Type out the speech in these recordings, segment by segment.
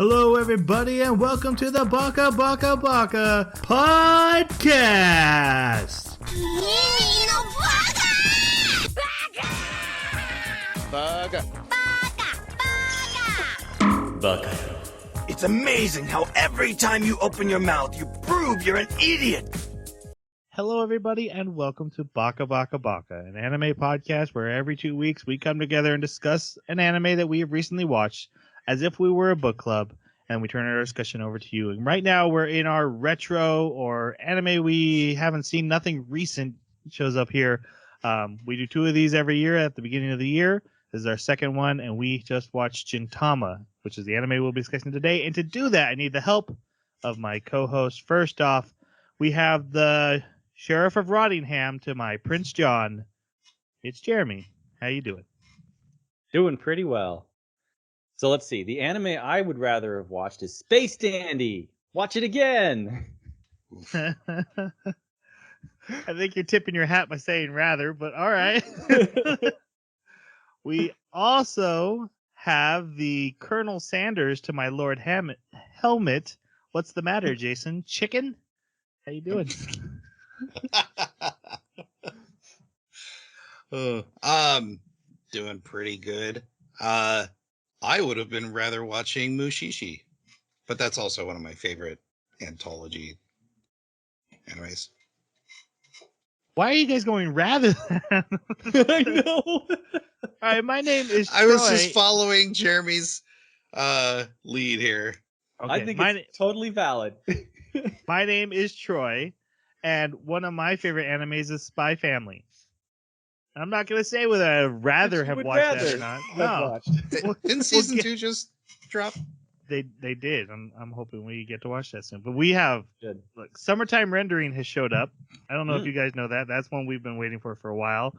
Hello, everybody, and welcome to the Baka podcast. Baka. It's amazing how every time you open your mouth, you prove you're an idiot. Hello, everybody, and welcome to Baka, an anime podcast where every 2 weeks we come together and discuss an anime that we have recently watched as if we were a book club, and we turn our discussion over to you. And right now we're in our retro or anime we haven't seen, nothing recent shows up here. We do 2 of these every year at the beginning of the year. This is our second one, and we just watched Gintama, which is the anime we'll be discussing today. And to do that, I need the help of my co-host. First off, we have the Sheriff of Rottingham to my Prince John. It's Jeremy. How you doing? Doing pretty well. So let's see. The anime I would rather have watched is Space Dandy. Watch it again. I think you're tipping your hat by saying rather, but all right. We also have the Colonel Sanders to my Lord Helmet. What's the matter, Jason? Chicken? How you doing? Doing pretty good. I would have been rather watching Mushishi, but that's also one of my favorite anthology animes. Why are you guys going rather than? I know. All right, my name is Troy. I was just following Jeremy's lead here. Okay, I think it's totally valid. My name is Troy, and one of my favorite animes is Spy Family. I'm not going to say whether I'd rather have watched that or not. No. Didn't season 2 just drop? They did. I'm hoping we get to watch that soon. But we have, Good. look, Summertime Rendering has showed up. I don't know if you guys know that. That's one we've been waiting for a while.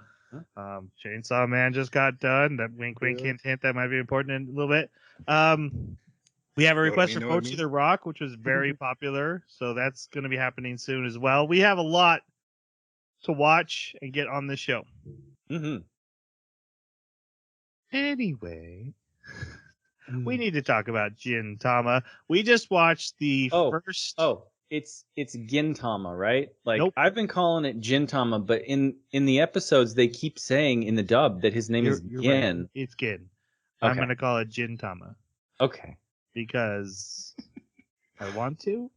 Chainsaw Man just got done. That wink, hint, hint. That might be important in a little bit. We have a request for Poachy the Rock, which was very popular. So that's going to be happening soon as well. We have a lot to watch and get on the show. Mm-hmm. Anyway, we need to talk about Gintama. We just watched the first. Oh, it's Gintama, right? Like Nope. I've been calling it Gintama, but in the episodes they keep saying in the dub that his name is Gin. Right. It's Gin. Okay. I'm going to call it Gintama Okay. because I want to.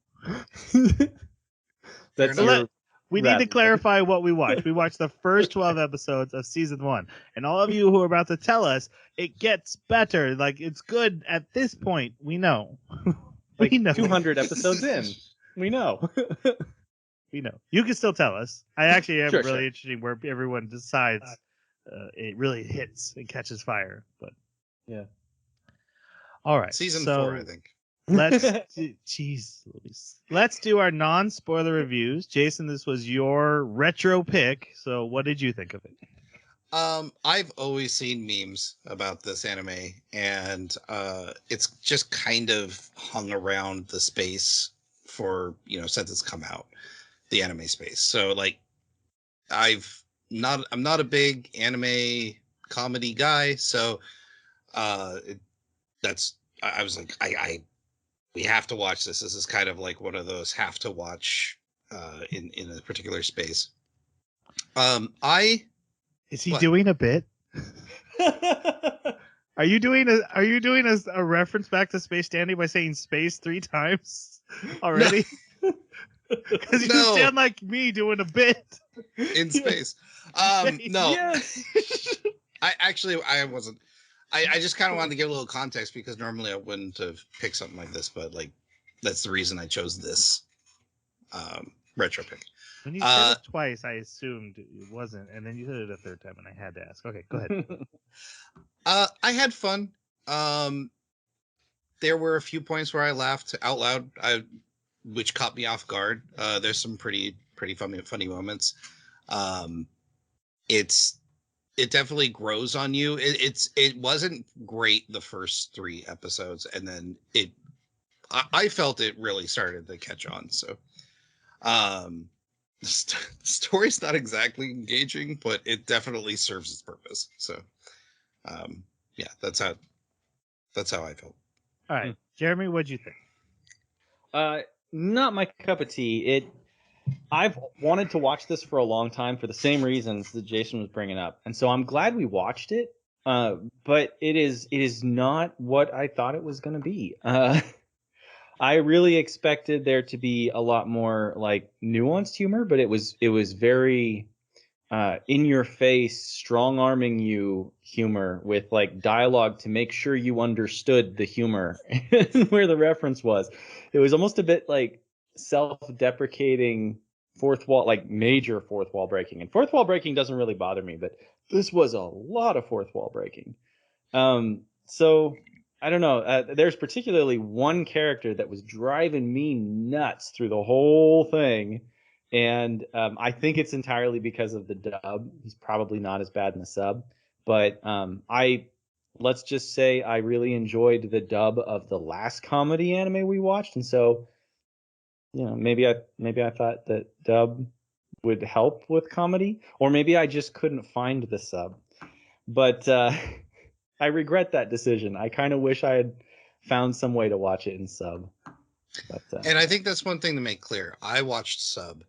That's We need to clarify what we watched. We watched the first 12 episodes of season 1. And all of you who are about to tell us, it gets better. Like, it's good at this point. We know. like we know. 200 episodes in. We know. We know. You can still tell us. I actually am Sure. interesting where everyone decides it really hits and catches fire. But yeah. All right. Season 4, I think. Let's do our non-spoiler reviews. Jason, this was your retro pick, so what did you think of it? I've always seen memes about this anime, and it's just kind of hung around the space for, since it's come out, the anime space. So like I'm not a big anime comedy guy, so I was like, we have to watch this. This is kind of like one of those have to watch in a particular space. Is he doing a bit? Are you doing a reference back to Space Dandy by saying space 3 times already? Because you sound like me doing a bit in space. No, yes. I wasn't. I just kind of wanted to give a little context because normally I wouldn't have picked something like this, but like that's the reason I chose this retro pick. When you said it twice, I assumed it wasn't, and then you said it a third time, and I had to ask. Okay, go ahead. I had fun. There were a few points where I laughed out loud, which caught me off guard. There's some pretty funny moments. It definitely grows on you. It wasn't great the first 3 episodes, and then I felt it really started to catch on. So, the story's not exactly engaging, but it definitely serves its purpose. So, yeah, that's how I felt. All right, Jeremy, what'd you think? Not my cup of tea. I've wanted to watch this for a long time for the same reasons that Jason was bringing up, and so I'm glad we watched it. But it is not what I thought it was going to be. I really expected there to be a lot more like nuanced humor, but it was very in your face, strong arming you humor with like dialogue to make sure you understood the humor and where the reference was. It was almost a bit like self-deprecating fourth wall, like major fourth wall breaking. And fourth wall breaking doesn't really bother me, but this was a lot of fourth wall breaking. So I don't know. There's particularly one character that was driving me nuts through the whole thing. And I think it's entirely because of the dub. He's probably not as bad in the sub, but let's just say I really enjoyed the dub of the last comedy anime we watched, and so maybe I thought that dub would help with comedy, or maybe I just couldn't find the sub. But I regret that decision. I kind of wish I had found some way to watch it in sub. But, and I think that's one thing to make clear. I watched sub,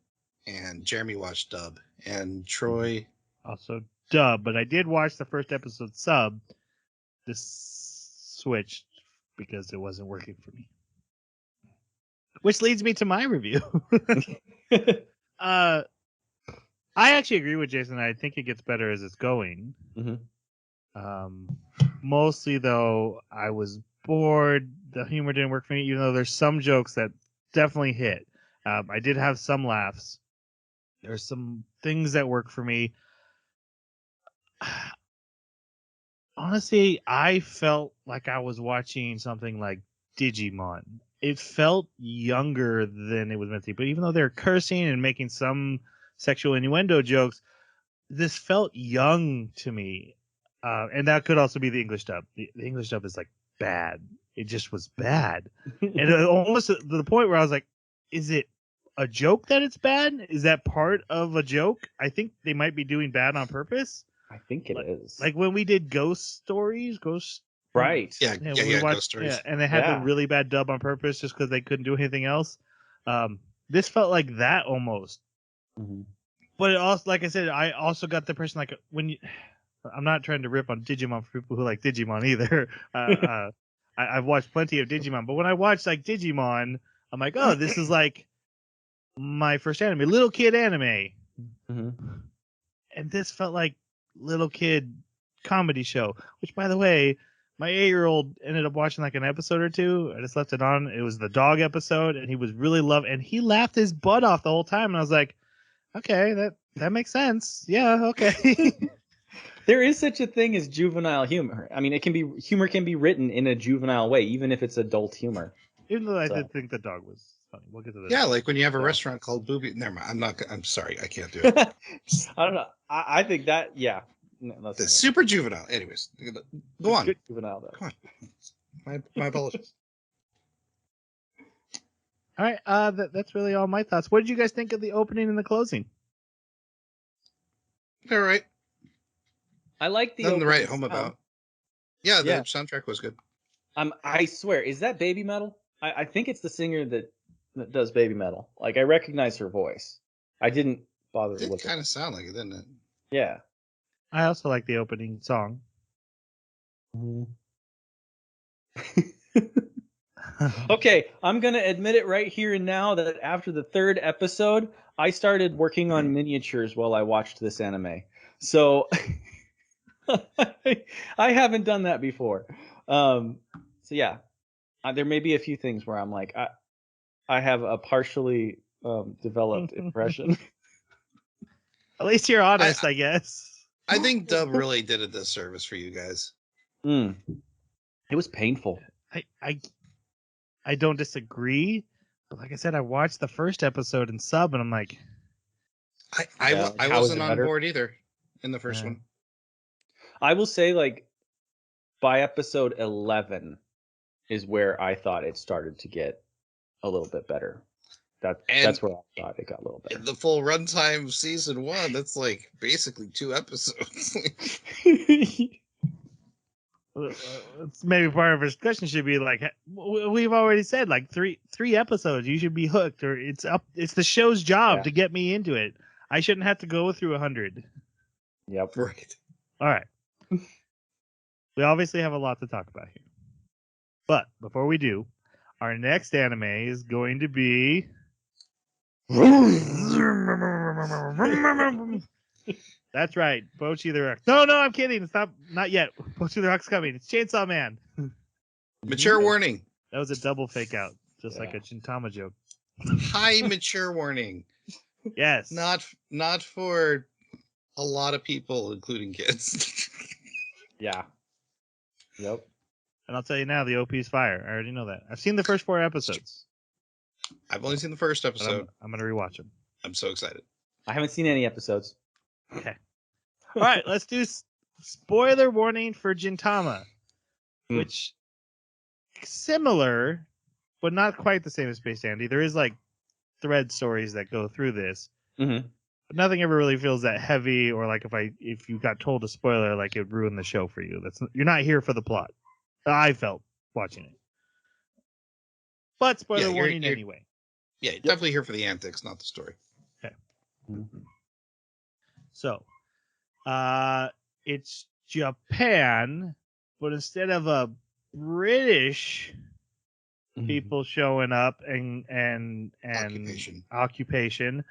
and Jeremy watched dub, and Troy also dub. But I did watch the first episode sub. This switched because it wasn't working for me. Which leads me to my review. I actually agree with Jason. I think it gets better as it's going. Mm-hmm. Mostly, though, I was bored. The humor didn't work for me, even though there's some jokes that definitely hit. I did have some laughs. There's some things that work for me. Honestly, I felt like I was watching something like Digimon. It felt younger than it was meant to be. But even though they're cursing and making some sexual innuendo jokes, this felt young to me. And that could also be the English dub. The English dub is like bad. It just was bad. And almost to the point where I was like, is it a joke that it's bad? Is that part of a joke? I think they might be doing bad on purpose. I think it is. Like when we did Ghost Stories, Right. Yeah, Ghost Stories. Yeah, and they had the really bad dub on purpose just because they couldn't do anything else. This felt like that almost. Mm-hmm. But it also, like I said, I also got the person like when you. I'm not trying to rip on Digimon for people who like Digimon either. I've watched plenty of Digimon, but when I watch like Digimon, I'm like, oh, this is like my first anime, little kid anime. Mm-hmm. And this felt like little kid comedy show, which, by the way, my 8-year-old ended up watching like an episode or two. I just left it on. It was the dog episode, and he was really and he laughed his butt off the whole time. And I was like, okay, that makes sense. Yeah, okay. There is such a thing as juvenile humor. I mean, humor can be written in a juvenile way, even if it's adult humor. Even though I did think the dog was funny. We'll get to that. Yeah, like when you have a restaurant called Booby. Never mind. I'm sorry. I can't do it. I don't know. I think that, yeah. No, It's super juvenile. Anyways, go on. Good juvenile, though. Come on. My apologies. All right. That's really all my thoughts. What did you guys think of the opening and the closing? All right. I like the Nothing to write opening home sound. about. Yeah, the soundtrack was good. I swear, is that Baby Metal? I think it's the singer that does Baby Metal. Like, I recognize her voice. I didn't bother to It look kind of sound like it, didn't it? Yeah. I also like the opening song. Okay, I'm going to admit it right here and now that after the 3rd episode, I started working on miniatures while I watched this anime. So I haven't done that before. So yeah, there may be a few things where I'm like, I have a partially developed impression. At least you're honest, I guess. I think dub really did a disservice for you guys. It was painful. I don't disagree, but like I said, I watched the first episode in sub, and I'm like, I wasn't on board either in the first one. I will say, like, by episode 11 is where I thought it started to get a little bit better. That's where I thought it got a little better. The full runtime of season 1, that's like basically 2 episodes. it's maybe part of our discussion should be like we've already said, like three episodes you should be hooked, or it's the show's job to get me into it. I shouldn't have to go through 100. Yep. Right. All right. We obviously have a lot to talk about here, but before we do, our next anime is going to be that's right, Bochi the Rock. No, I'm kidding. It's not yet. Bochi the Rock's coming. It's Chainsaw Man. Mature warning. That was a double fake out, just like a Gintama joke. High mature warning. Yes. Not for a lot of people, including kids. Yeah. Yep. And I'll tell you now, the OP is fire. I already know that. I've seen the first 4 episodes. I've only seen the first episode. I'm going to rewatch them. I'm so excited. I haven't seen any episodes. Okay. All right, let's do spoiler warning for Gintama, which similar, but not quite the same as Space Dandy. There is like thread stories that go through this. Mm-hmm. But nothing ever really feels that heavy, or like if you got told a spoiler, like it ruined the show for you. You're not here for the plot. I felt watching it, but spoiler warning you're, anyway. Yeah, definitely here for the antics, not the story. Okay. So, it's Japan, but instead of a British people showing up and occupation,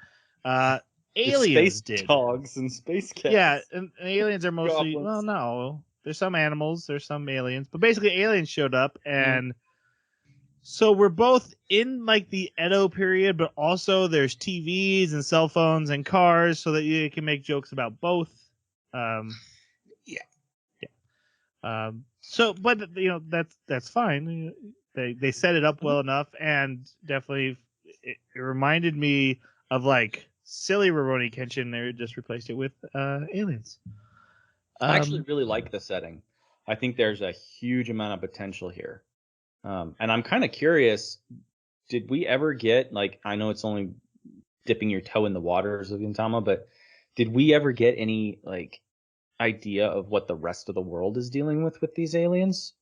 aliens space dogs and space cats. Yeah, and aliens are mostly goblins. Well, no, there's some animals, there's some aliens, but basically aliens showed up, and so we're both in like the Edo period, but also there's TVs and cell phones and cars, so that you can make jokes about both. So, but that's fine. They set it up well enough, and definitely it reminded me of like silly Rurouni Kenshin. They just replaced it with aliens. I actually really like the setting. I think there's a huge amount of potential here, and I'm kind of curious. Did we ever get, like, I know it's only dipping your toe in the waters of Gintama, but did we ever get any like idea of what the rest of the world is dealing with these aliens?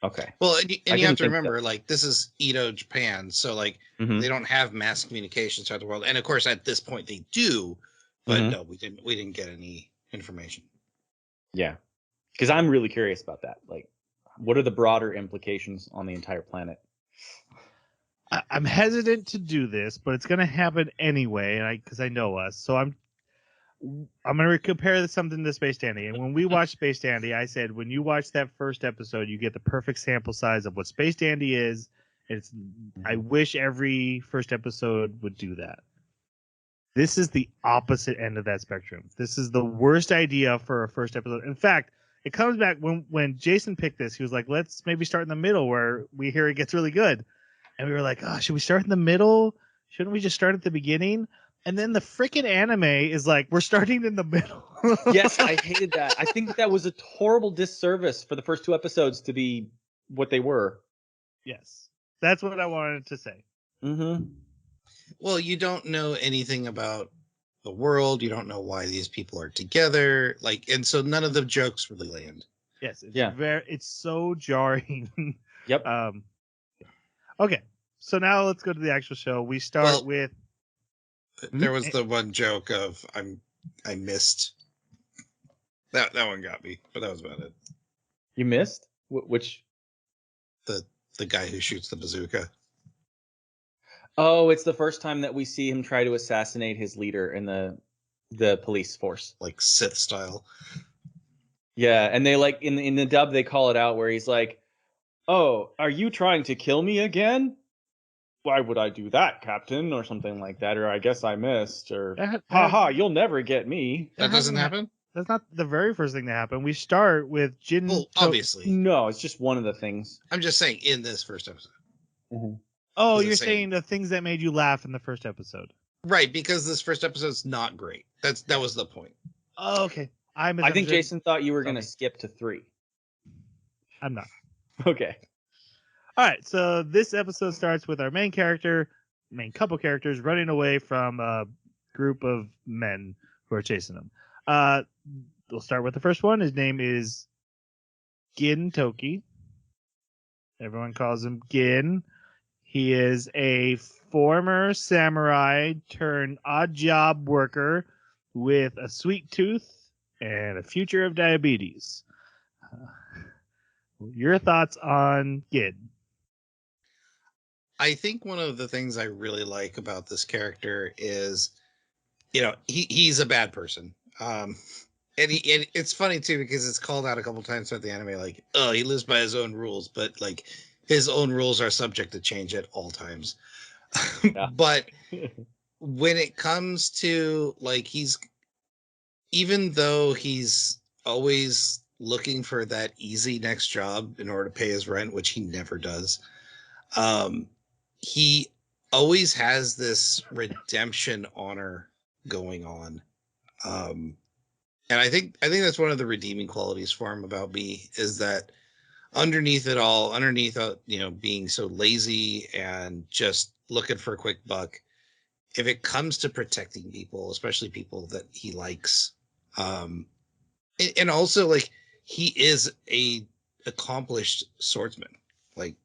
Okay. Well, and you have to remember, like, this is Edo, Japan, so like they don't have mass communications throughout the world, and of course at this point they do, but no, we didn't get any information. Yeah, because I'm really curious about that. Like, what are the broader implications on the entire planet? I'm hesitant to do this, but it's going to happen anyway, because I know us. So I'm going to compare something to Space Dandy. And when we watched Space Dandy, I said, when you watch that first episode, you get the perfect sample size of what Space Dandy is. I wish every first episode would do that. This is the opposite end of that spectrum. This is the worst idea for a first episode. In fact, it comes back when Jason picked this. He was like, let's maybe start in the middle where we hear it gets really good. And we were like, oh, should we start in the middle? Shouldn't we just start at the beginning? And then the freaking anime is like, we're starting in the middle. Yes, I hated that. I think that was a horrible disservice for the first 2 episodes to be what they were. Yes. That's what I wanted to say. Well, you don't know anything about the world. You don't know why these people are together. Like, and so none of the jokes really land. Yes. It's so jarring. Yep. Okay. So now let's go to the actual show. We start with. There was the one joke of I missed. That one got me, but that was about it. You missed? Which? The guy who shoots the bazooka. Oh, it's the first time that we see him try to assassinate his leader in the police force, like Sith style. Yeah, and they like in the dub they call it out where he's like, "Oh, are you trying to kill me again? Why would I do that, Captain?" or something like that, or I guess I missed, or haha, you'll never get me. That doesn't happen? That's not the very first thing that happened. We start with Jin. Well, obviously. No, it's just one of the things. I'm just saying in this first episode. Oh, you're saying the things that made you laugh in the first episode. Right, because this first episode's not great. That was the point. Oh, okay. I think Jason thought you were going to skip to 3. I'm not. Okay. All right, so this episode starts with our main couple characters running away from a group of men who are chasing them. We'll start with the first one. His name is Gin Toki. Everyone calls him Gin. He is a former samurai turned odd job worker with a sweet tooth and a future of diabetes. Your thoughts on Gin? I think one of the things I really like about this character is, he's a bad person. And it's funny too because it's called out a couple times throughout the anime, like, oh, he lives by his own rules, but like his own rules are subject to change at all times. But when it comes to like, even though he's always looking for that easy next job in order to pay his rent, which he never does, he always has this redemption honor going on. And I think that's one of the redeeming qualities for him about me is that underneath it all, being so lazy and just looking for a quick buck, if it comes to protecting people, especially people that he likes, and also like he is a accomplished swordsman. Like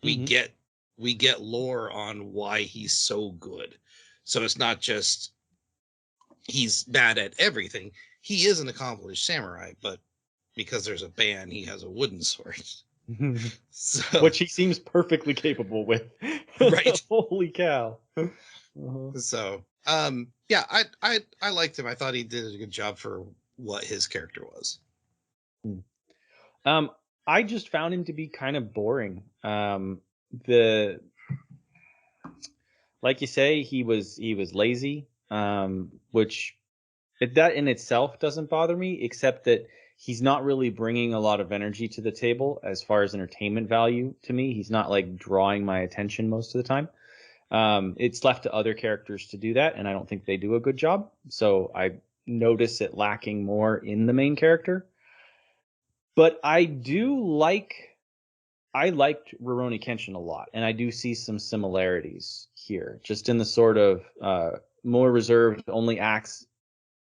we get lore on why he's so good. So it's not just he's bad at everything. He is an accomplished samurai, but because there's a ban, he has a wooden sword. So, which he seems perfectly capable with. Right. Holy cow. So, yeah, I liked him. I thought he did a good job for what his character was. I just found him to be kind of boring. The like you say, he was lazy, which that in itself doesn't bother me, except that he's not really bringing a lot of energy to the table as far as entertainment value to me. He's not like drawing my attention most of the time. It's left to other characters to do that, and I don't think they do a good job. So I notice it lacking more in the main character. But I liked Rurouni Kenshin a lot, and I do see some similarities here, just in the sort of more reserved, only acts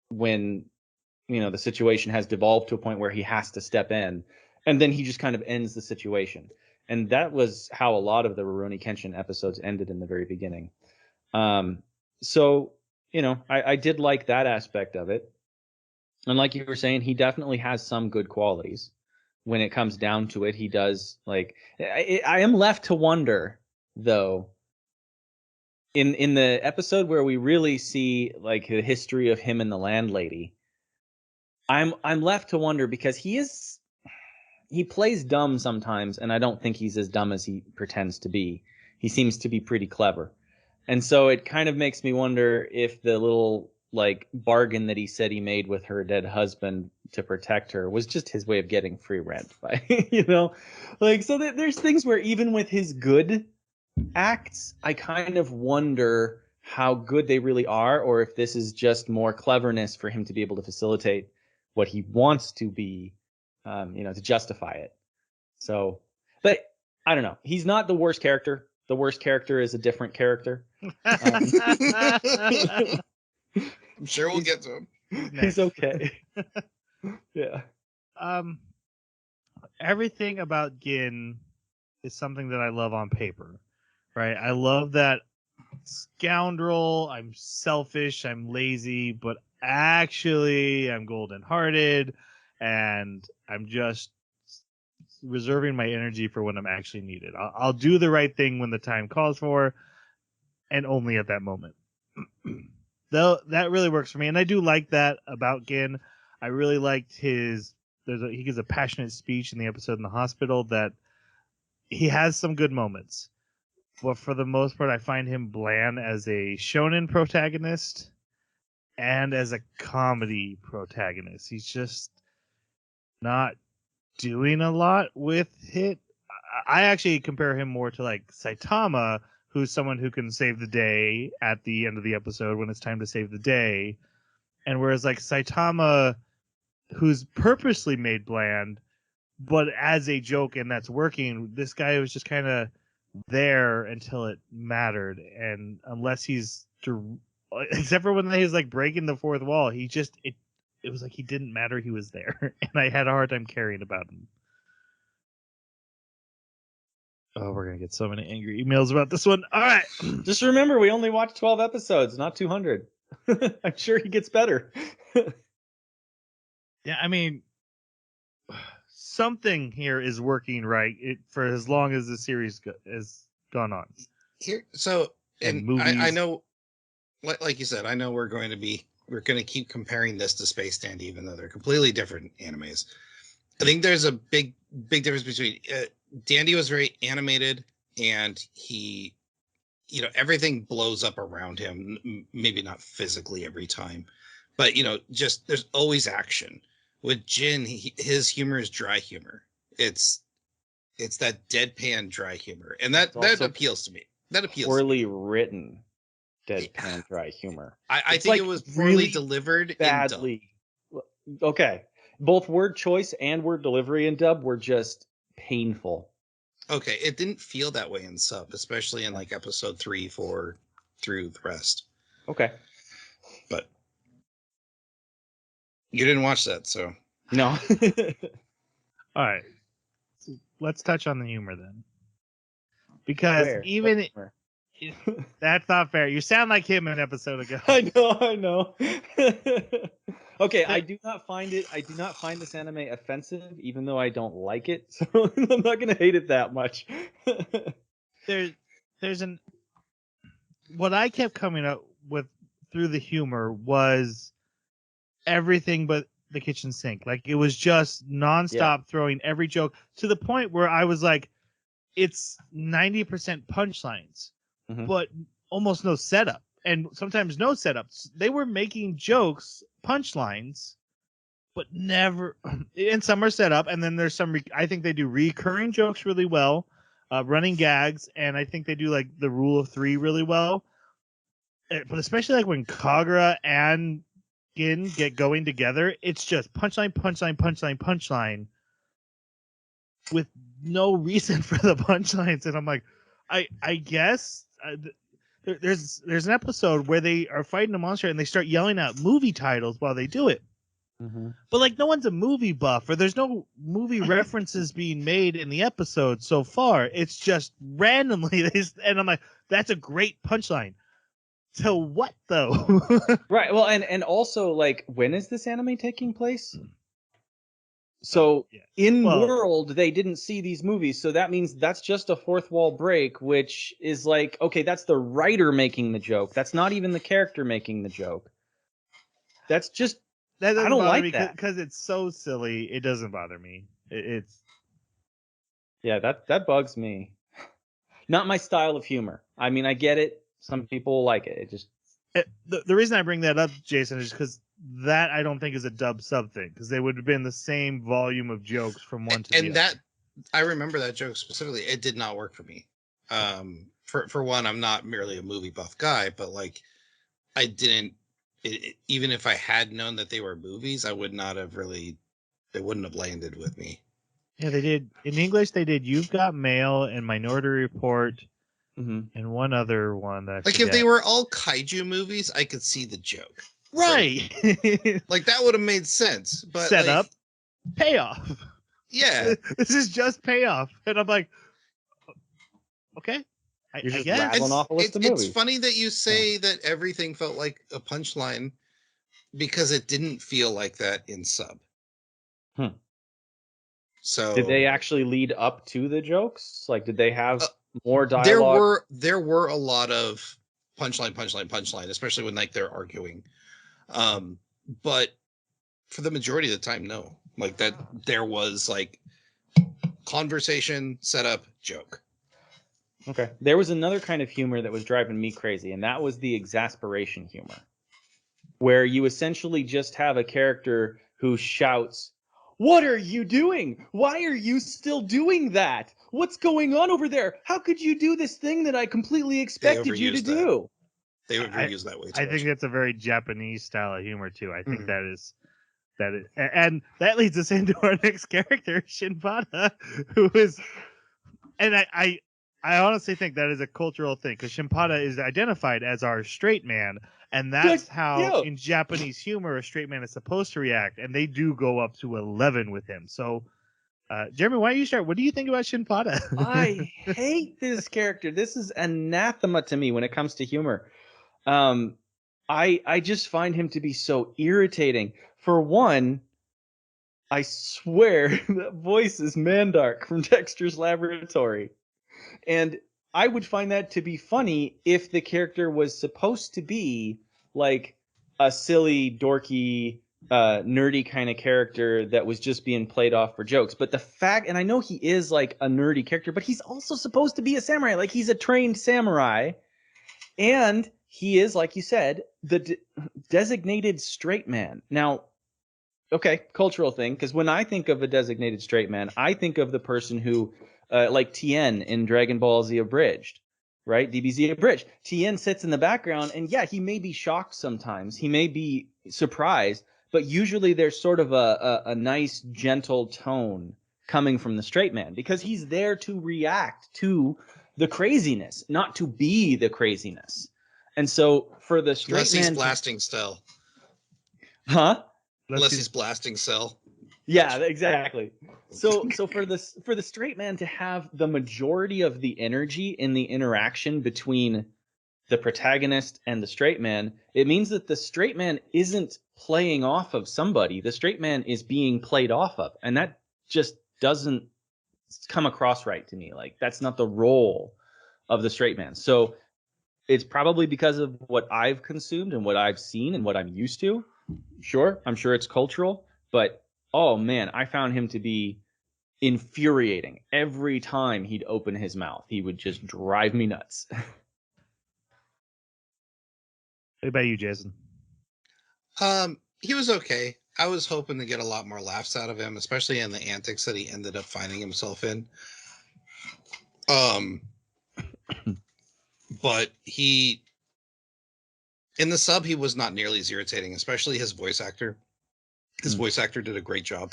when the situation has devolved to a point where he has to step in, and then he just kind of ends the situation. And that was how a lot of the Rurouni Kenshin episodes ended in the very beginning. So I did like that aspect of it, and like you were saying, he definitely has some good qualities. When it comes down to it, he does. Like I am left to wonder, though, in the episode where we really see like the history of him and the landlady, I'm left to wonder because he plays dumb sometimes, and I don't think he's as dumb as he pretends to be. He seems to be pretty clever. And so it kind of makes me wonder if the little like bargain that he said he made with her dead husband to protect her was just his way of getting free rent by like, so that there's things where even with his good acts, I kind of wonder how good they really are, or if this is just more cleverness for him to be able to facilitate what he wants to be, to justify it. So, but I don't know. He's not the worst character. The worst character is a different character. I'm sure we'll get to him. He's okay. Yeah. Everything about Gin is something that I love on paper, right? I love that scoundrel. I'm selfish. I'm lazy, but actually I'm golden-hearted, and I'm just reserving my energy for when I'm actually needed. I'll do the right thing when the time calls for, and only at that moment. Though that really works for me, and I do like that about Gin. I really liked he gives a passionate speech in the episode in the hospital that he has some good moments. But for the most part, I find him bland as a shonen protagonist and as a comedy protagonist. He's just not doing a lot with it. I actually compare him more to like Saitama, who's someone who can save the day at the end of the episode when it's time to save the day. And whereas like Saitama, who's purposely made bland, but as a joke and that's working, this guy was just kind of there until it mattered. And unless except for when he's like breaking the fourth wall, it was like he didn't matter he was there. And I had a hard time caring about him. Oh, we're gonna get so many angry emails about this one. All right. Just remember, we only watched 12 episodes, not 200. I'm sure he gets better. Yeah, I mean, something here is working right for as long as the series has gone on. Here, so And and movies. I know, like you said, I know we're going to keep comparing this to Space Dandy, even though they're completely different animes. I think there's a big difference between Dandy was very animated, and he, everything blows up around him. Maybe not physically every time, but just there's always action. With Jin, his humor is dry humor. It's that deadpan dry humor, and that appeals to me. That appeals. Poorly written, deadpan dry humor. I think it was poorly really delivered badly. Okay, both word choice and word delivery in dub were just painful. Okay, it didn't feel that way in sub, especially in like episode 3, 4 through the rest. Okay, but you didn't watch that, so no. All right. So let's touch on the humor then, because even that's not fair. You sound like him an episode ago. I know. Okay, I do not find this anime offensive, even though I don't like it. So I'm not gonna hate it that much. What I kept coming up with through the humor was everything but the kitchen sink. Like, it was just nonstop throwing every joke to the point where I was like, it's 90% punchlines, but almost no setup, and sometimes no setups. They were making jokes, punchlines, but never. And some are set up, and then there's some. I think they do recurring jokes really well, running gags, and I think they do like the rule of 3 really well. But especially like when Kagura and Gin get going together, it's just punchline, punchline, punchline, punchline, with no reason for the punchlines. And I'm like, I guess there's an episode where they are fighting a monster and they start yelling out movie titles while they do it. But like, no one's a movie buff, or there's no movie references being made in the episode so far. It's just randomly, and I'm like, that's a great punchline. To what though? Right. Well, and also, like, when is this anime taking place? So world, they didn't see these movies, so that means that's just a fourth wall break, which is like, okay, that's the writer making the joke. That's not even the character making the joke. That's just, I don't like that because it's so silly. It doesn't bother me. It's that bugs me. Not my style of humor. I mean, I get it. Some people like it. It just the reason I bring that up, Jason, is because that I don't think is a dub sub thing, because they would have been the same volume of jokes from one to the other. And that, I remember that joke specifically. It did not work for me. For one, I'm not merely a movie buff guy, but like, I didn't. Even if I had known that they were movies, I would not have really. They wouldn't have landed with me. Yeah, they did. In English, they did You've Got Mail and Minority Report, and one other one that I like, forget. if they were all kaiju movies, I could see the joke. Right. Like, that would have made sense. But set like, up, payoff. Yeah. This is just payoff. And I'm like, okay. I guess. It's funny that you say that everything felt like a punchline, because it didn't feel like that in sub. So did they actually lead up to the jokes? Like, did they have more dialogue? There were a lot of punchline, especially when like they're arguing. But for the majority of the time, no. Like, that there was like conversation, setup, joke. Okay. There was another kind of humor that was driving me crazy, and that was the exasperation humor, where you essentially just have a character who shouts, "What are you doing? Why are you still doing that? What's going on over there? How could you do this thing that I completely expected you to do?" They would reuse that way too I think that's a very Japanese style of humor too. I think that is, and that leads us into our next character, Shinbada, who is, and I honestly think that is a cultural thing, because Shinbada is identified as our straight man, and that's how in Japanese humor a straight man is supposed to react, and they do go up to 11 with him. So Jeremy, why don't you start? What do you think about Shinpada? I hate this character. This is anathema to me when it comes to humor. I just find him to be so irritating. For one, I swear that voice is Mandark from Dexter's Laboratory. And I would find that to be funny if the character was supposed to be like a silly, dorky, nerdy kind of character that was just being played off for jokes. But the fact, and I know he is like a nerdy character, but he's also supposed to be a samurai. Like he's a trained samurai. And he is, like you said, the designated straight man. Now, okay, cultural thing, because when I think of a designated straight man, I think of the person who, like Tien in Dragon Ball Z Abridged, right? DBZ Abridged. Tien sits in the background, and yeah, he may be shocked sometimes. He may be surprised, but usually there's sort of a nice, gentle tone coming from the straight man because he's there to react to the craziness, not to be the craziness. And so for the straight Unless he's man, blasting Cell. huh? Unless he's blasting Cell. Yeah, exactly. So for the straight man to have the majority of the energy in the interaction between the protagonist and the straight man, it means that the straight man isn't playing off of somebody. The straight man is being played off of, and that just doesn't come across right to me. Like that's not the role of the straight man. So it's probably because of what I've consumed and what I've seen and what I'm used to. Sure, I'm sure it's cultural, but oh man, I found him to be infuriating. Every time he'd open his mouth, he would just drive me nuts. What about you, Jason? He was okay. I was hoping to get a lot more laughs out of him, especially in the antics that he ended up finding himself in. But he, in the sub, he was not nearly as irritating, especially his voice actor. His voice actor did a great job.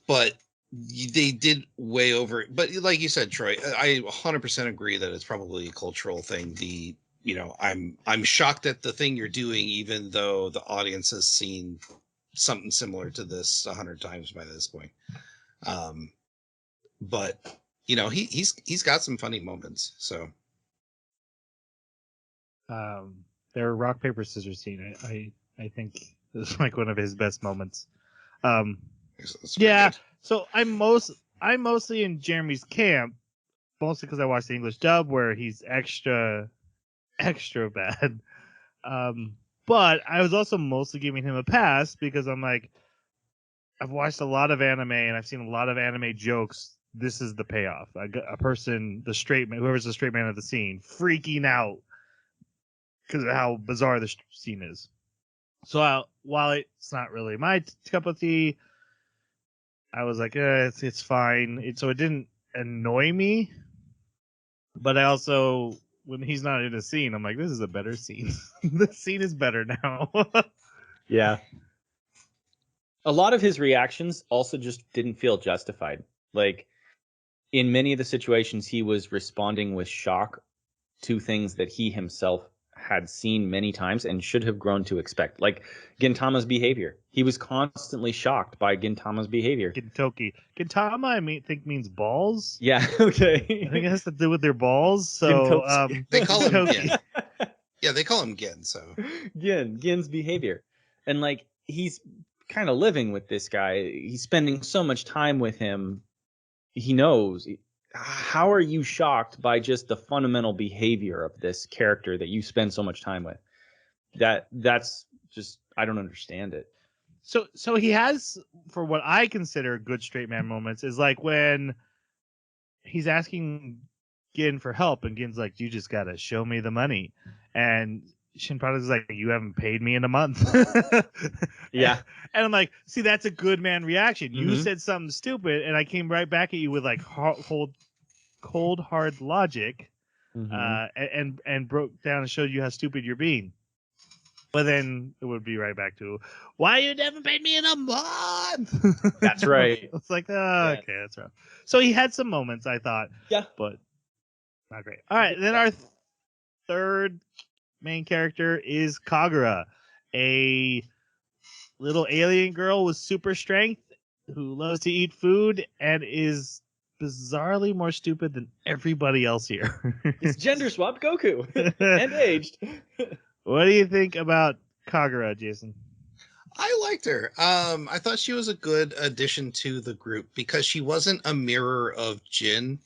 But they did way over. But like you said, Troy, I 100% agree that it's probably a cultural thing. I'm shocked at the thing you're doing, even though the audience has seen something similar to this 100 times by this point. But he's got some funny moments. So their rock paper scissors scene, I think is like one of his best moments. Yeah. So I'm mostly in Jeremy's camp, mostly because I watched the English dub where he's extra bad. But I was also mostly giving him a pass because I'm like, I've watched a lot of anime and I've seen a lot of anime jokes. This is the payoff. A person, the straight man, whoever's the straight man of the scene, freaking out because of how bizarre the scene is. So while it's not really my cup of tea, I was like, it's fine. So it didn't annoy me, but I also, when he's not in a scene, I'm like, this is a better scene. The scene is better now. Yeah. A lot of his reactions also just didn't feel justified. Like in many of the situations, he was responding with shock to things that he himself had seen many times and should have grown to expect. Like Gintama's behavior. He was constantly shocked by Gintama's behavior. Gintama, I think means balls. Yeah, okay. I think it has to do with their balls. So they call him Gin. Yeah, they call him Gin. So Gin's behavior. And like he's kind of living with this guy. He's spending so much time with him. He knows. How are you shocked by just the fundamental behavior of this character that you spend so much time with? That's just, I don't understand it. So he has, for what I consider good straight man moments, is like when he's asking Gin for help and Gin's like, you just gotta show me the money, and Shinpada's like, you haven't paid me in a month. Yeah. And I'm like, see, that's a good man reaction. You said something stupid and I came right back at you with like cold hard logic, and broke down and showed you how stupid you're being. But then it would be right back to, why you never paid me in a month? That's right. It's like, okay, that's right. So he had some moments, I thought. Yeah. But not great. All right, then our third main character is Kagura, a little alien girl with super strength who loves to eat food and is bizarrely more stupid than everybody else here. It's gender swapped Goku and aged. What do you think about Kagura, Jason? I liked her. I thought she was a good addition to the group because she wasn't a mirror of Jin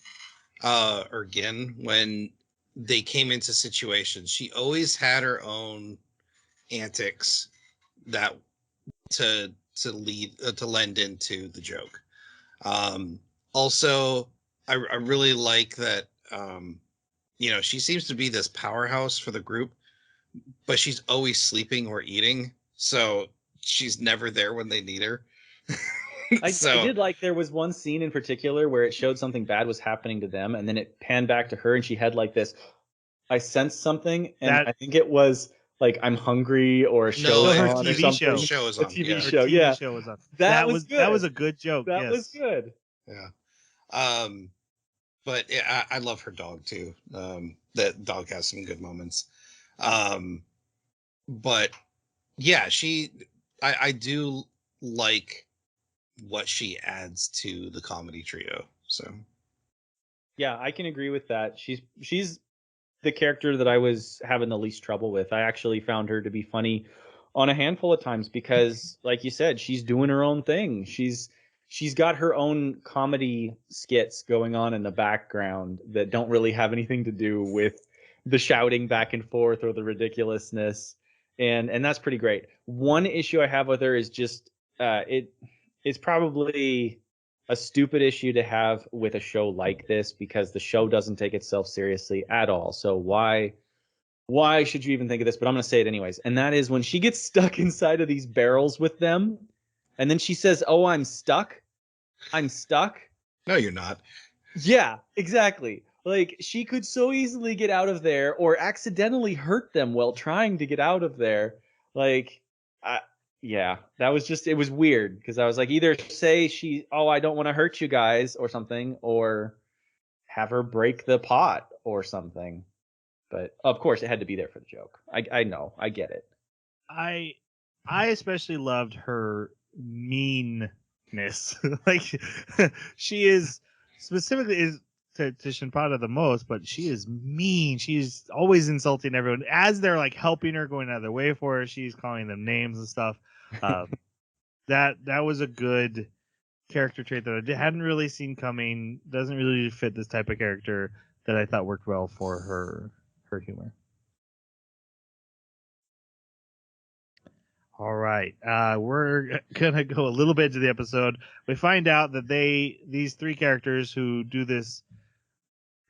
or Gin when they came into situations. She always had her own antics that to lend into the joke. Also, I really like that. She seems to be this powerhouse for the group, but she's always sleeping or eating, so she's never there when they need her. I did like there was one scene in particular where it showed something bad was happening to them, and then it panned back to her, and she had like this. I sensed something, and I think it was like I'm hungry or a show her on or TV something. show. Show is A on. TV Yeah. show, Her TV yeah. show was on. That was good. That was a good joke. That yes. was good. Yeah. But I love her dog too. That dog has some good moments. But yeah, I do like what she adds to the comedy trio. So Yeah, I can agree with that. She's the character that I was having the least trouble with. I actually found her to be funny on a handful of times because, like you said, she's doing her own thing. She's got her own comedy skits going on in the background that don't really have anything to do with the shouting back and forth or the ridiculousness, and that's pretty great. One issue I have with her is just it's probably a stupid issue to have with a show like this because the show doesn't take itself seriously at all. So why should you even think of this? But I'm going to say it anyways. And that is when she gets stuck inside of these barrels with them, and then she says, "Oh, I'm stuck. I'm stuck." no, you're not. Yeah, exactly. Like she could so easily get out of there or accidentally hurt them while trying to get out of there. Like, yeah, that was just, it was weird because I was like, either say I don't want to hurt you guys or something, or have her break the pot or something. But of course, it had to be there for the joke. I know, I get it. I especially loved her meanness. Like she is specifically is to Shinpada the most, but she is mean. She's always insulting everyone as they're like helping her, going out of their way for her. She's calling them names and stuff. That was a good character trait that I hadn't really seen coming. Doesn't really fit this type of character that I thought worked well for her humor. All right, we're gonna go a little bit into the episode. We find out that these three characters who do this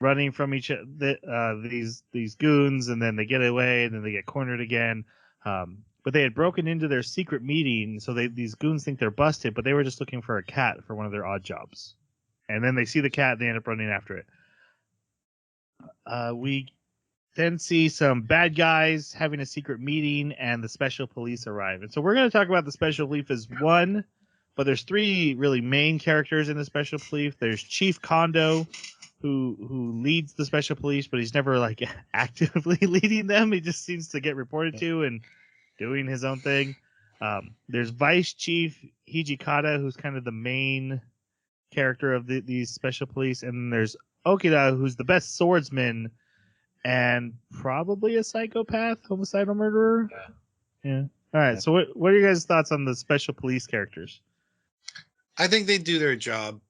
running from these goons, and then they get away, and then they get cornered again. But they had broken into their secret meeting, so these goons think they're busted, but they were just looking for a cat for one of their odd jobs. And then they see the cat, and they end up running after it. We then see some bad guys having a secret meeting, and the special police arrive. And so we're going to talk about the special police as one, but there's three really main characters in the special police. There's Chief Kondo, who leads the special police, but he's never like actively leading them. He just seems to get reported to and doing his own thing. There's Vice Chief Hijikata, who's kind of the main character of these special police, and there's Okida, who's the best swordsman and probably a psychopath, homicidal murderer. Yeah. All right. So what are your guys' thoughts on the special police characters? I think they do their job.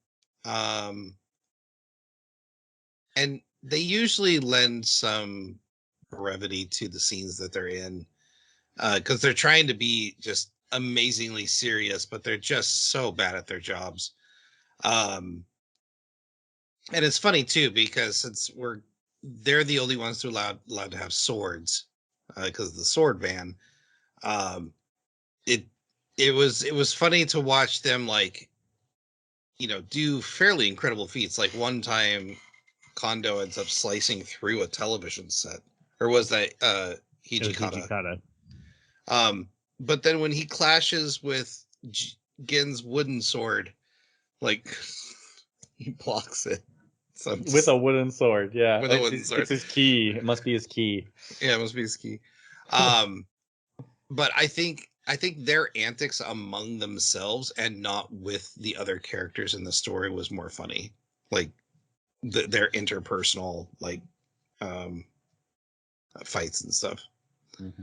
And they usually lend some brevity to the scenes that they're in. Because they're trying to be just amazingly serious, but they're just so bad at their jobs. And it's funny too, because since they're the only ones who allowed to have swords, because of the sword ban. It was funny to watch them do fairly incredible feats. Like one time, Kondo ends up slicing through a television set, or was that Hijikata? But then when he clashes with Gin's wooden sword, like he blocks it. So with a wooden sword, yeah. With a wooden sword. It's his key. It must be his key. Yeah, it must be his key. But I think I think their antics among themselves and not with the other characters in the story was more funny. Like their interpersonal um, fights and stuff. Mm-hmm.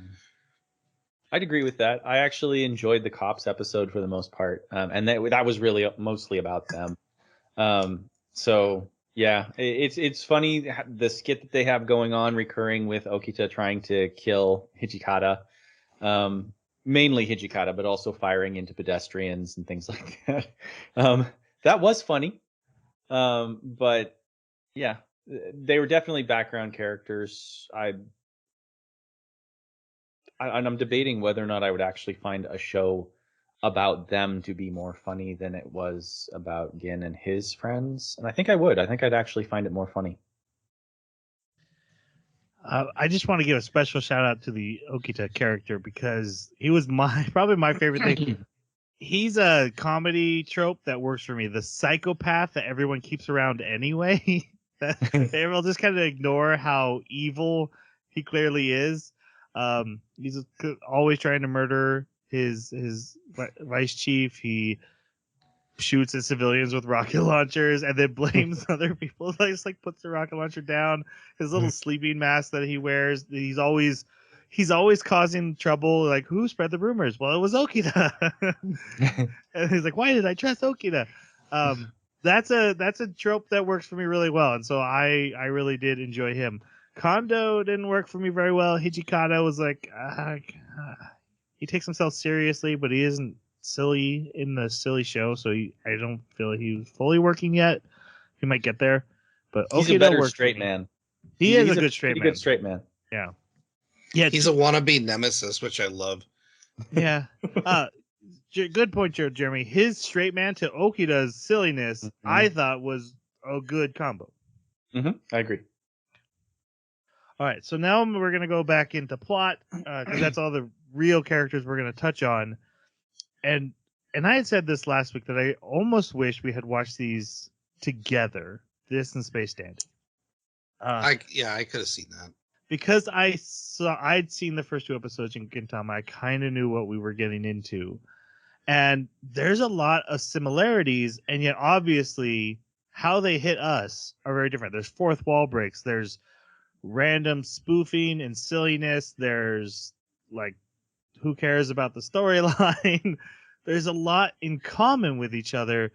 I'd agree with that. I actually enjoyed the cops episode for the most part, and that was really mostly about them. So yeah, it's funny the skit that they have going on, recurring with Okita trying to kill Hijikata, mainly Hijikata, but also firing into pedestrians and things like that. That was funny, but yeah, they were definitely background characters. I'm debating whether or not I would actually find a show about them to be more funny than it was about Gin and his friends. And I think I would. I think I'd actually find it more funny. I just want to give a special shout out to the Okita character because he was probably my favorite thing. He's a comedy trope that works for me. The psychopath that everyone keeps around anyway. That everyone just kind of ignore how evil he clearly is. He's always trying to murder his vice chief. He shoots at civilians with rocket launchers and then blames other people. Like puts the rocket launcher down. His little sleeping mask that he wears. He's always causing trouble. Like, who spread the rumors? Well, it was Okita. And he's like, why did I trust Okita? That's a trope that works for me really well, and so I really did enjoy him. Kondo didn't work for me very well. Hijikata was like, he takes himself seriously, but he isn't silly in the silly show, so I don't feel he was fully working yet. He might get there, but he's Okita a better worked straight man. He's a good straight man. Good straight man. Yeah, yeah. He's a wannabe nemesis, which I love. Yeah. Good point, Jeremy. His straight man to Okita's silliness, I thought was a good combo. I agree. All right, so now we're going to go back into plot because that's all the real characters we're going to touch on. And I had said this last week that I almost wish we had watched these together, this and Space Dandy. I could have seen that. Because I'd seen the first two episodes in Gintama, I kind of knew what we were getting into. And there's a lot of similarities, and yet obviously how they hit us are very different. There's fourth wall breaks. There's random spoofing and silliness. There's like, who cares about the storyline? There's a lot in common with each other.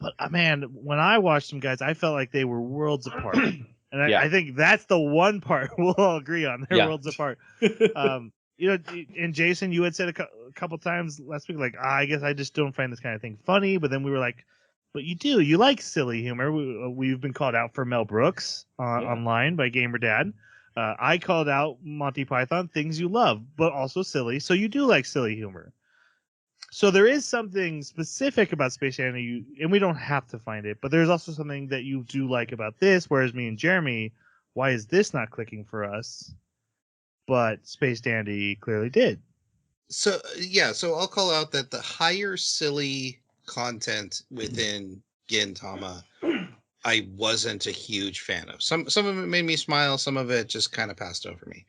But man, when I watched them, guys, I felt like they were worlds apart. And I think that's the one part we'll all agree on. They're worlds apart. And Jason, you had said a couple times last week, like, I guess I just don't find this kind of thing funny. But then we were like, but you do. You like silly humor. We've been called out for Mel Brooks online by Gamer Dad. I called out Monty Python, things you love, but also silly. So you do like silly humor. So there is something specific about Space Dandy, and we don't have to find it, but there's also something that you do like about this, whereas me and Jeremy, why is this not clicking for us? But Space Dandy clearly did. So I'll call out that the higher silly content within Gintama, I wasn't a huge fan of. Some of it made me smile, some of it just kind of passed over me.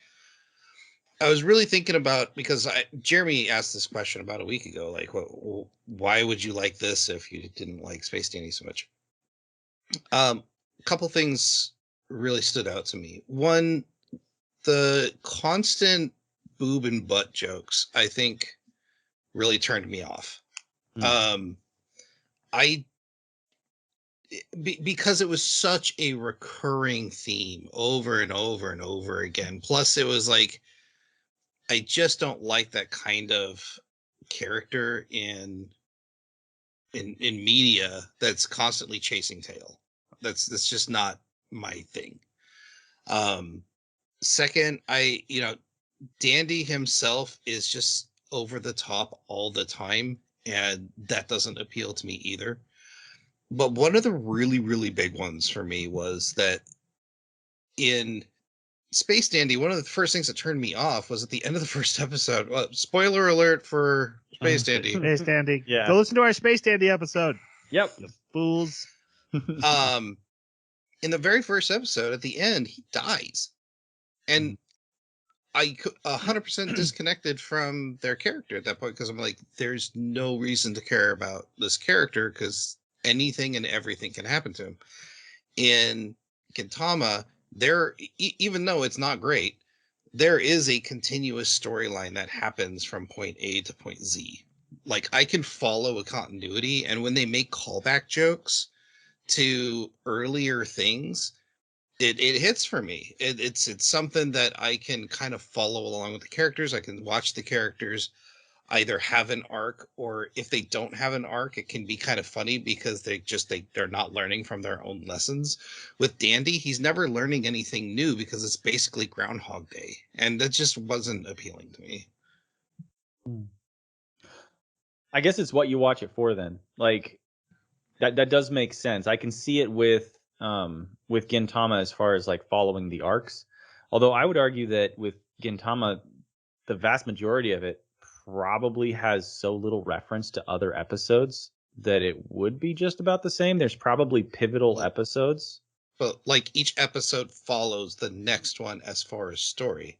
I was really thinking about, because Jeremy asked this question about a week ago, like, why would you like this if you didn't like Space Dandy so much? A couple things really stood out to me. One, the constant boob and butt jokes, I think, really turned me off. Because it was such a recurring theme over and over and over again. Plus, it was like, I just don't like that kind of character in media that's constantly chasing tail. That's just not my thing. Second, Dandy himself is just over the top all the time, and that doesn't appeal to me either. But one of the really, really big ones for me was that in Space Dandy, one of the first things that turned me off was at the end of the first episode. Well, spoiler alert for Space Dandy. Space Dandy. Yeah. Go listen to our Space Dandy episode. Yep. You fools. In the very first episode, at the end, he dies. And I 100% disconnected from their character at that point because I'm like, there's no reason to care about this character because anything and everything can happen to him. In Gintama, even though it's not great, there is a continuous storyline that happens from point A to point Z. Like I can follow a continuity, and when they make callback jokes to earlier things, it hits for me. It's something that I can kind of follow along with the characters. I can watch the characters either have an arc, or if they don't have an arc, it can be kind of funny because they're not learning from their own lessons. With Dandy, he's never learning anything new because it's basically Groundhog Day, and that just wasn't appealing to me. I guess it's what you watch it for then. Like that does make sense. I can see it with Gintama as far as like following the arcs. Although I would argue that with Gintama, the vast majority of it probably has so little reference to other episodes that it would be just about the same. There's probably pivotal episodes. But like each episode follows the next one as far as story.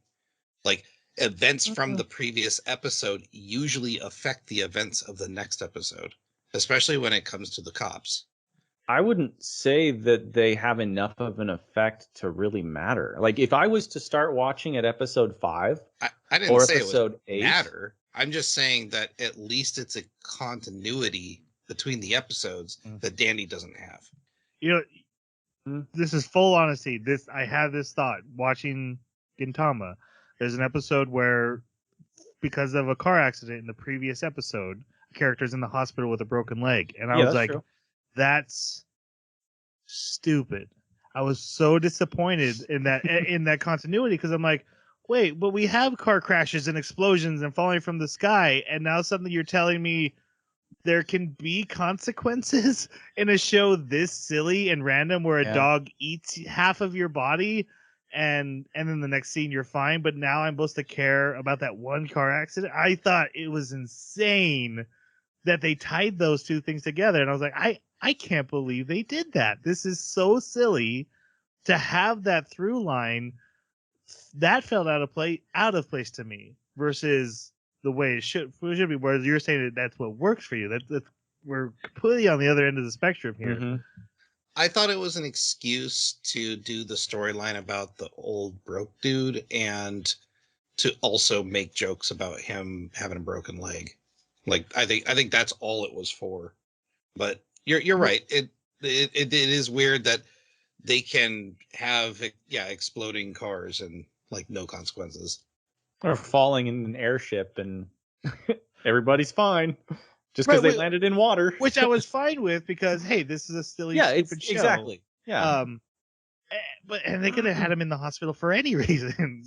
Like events from the previous episode usually affect the events of the next episode, especially when it comes to the cops. I wouldn't say that they have enough of an effect to really matter. Like if I was to start watching at episode 5 I didn't or say it episode was 8, matter. I'm just saying that at least it's a continuity between the episodes that Danny doesn't have. You know, this is full honesty. I had this thought watching Gintama. There's an episode where, because of a car accident in the previous episode, a character's in the hospital with a broken leg, and I was like, true. "That's stupid." I was so disappointed in that continuity because I'm like, wait, but we have car crashes and explosions and falling from the sky, and now suddenly you're telling me there can be consequences in a show this silly and random where a dog eats half of your body and then the next scene you're fine, but now I'm supposed to care about that one car accident. I thought it was insane that they tied those two things together, and I was like, I can't believe they did that. This is so silly to have that through line. That felt out of place to me versus the way it should be. Whereas you're saying that that's what works for you. That we're completely on the other end of the spectrum here. Mm-hmm. I thought it was an excuse to do the storyline about the old broke dude and to also make jokes about him having a broken leg. Like I think that's all it was for. But you're right. It is weird that they can have exploding cars and like no consequences. Or falling in an airship and everybody's fine just because they landed in water, which I was fine with because hey, this is a silly, stupid show. Exactly. Yeah. But they could have had him in the hospital for any reason.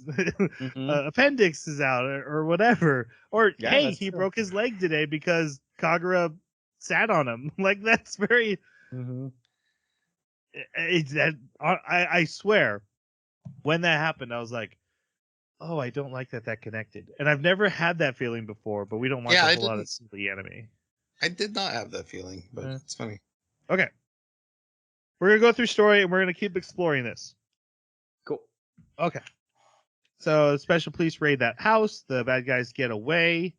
Appendix is out or whatever. Or hey, he broke his leg today because Kagura sat on him. Like that's very. I swear, when that happened, I was like, "Oh, I don't like that connected." And I've never had that feeling before. But we don't watch a whole lot of silly anime. I did not have that feeling, but it's funny. Okay. We're going to go through story, and we're going to keep exploring this. Cool. Okay. So, special police raid that house. The bad guys get away.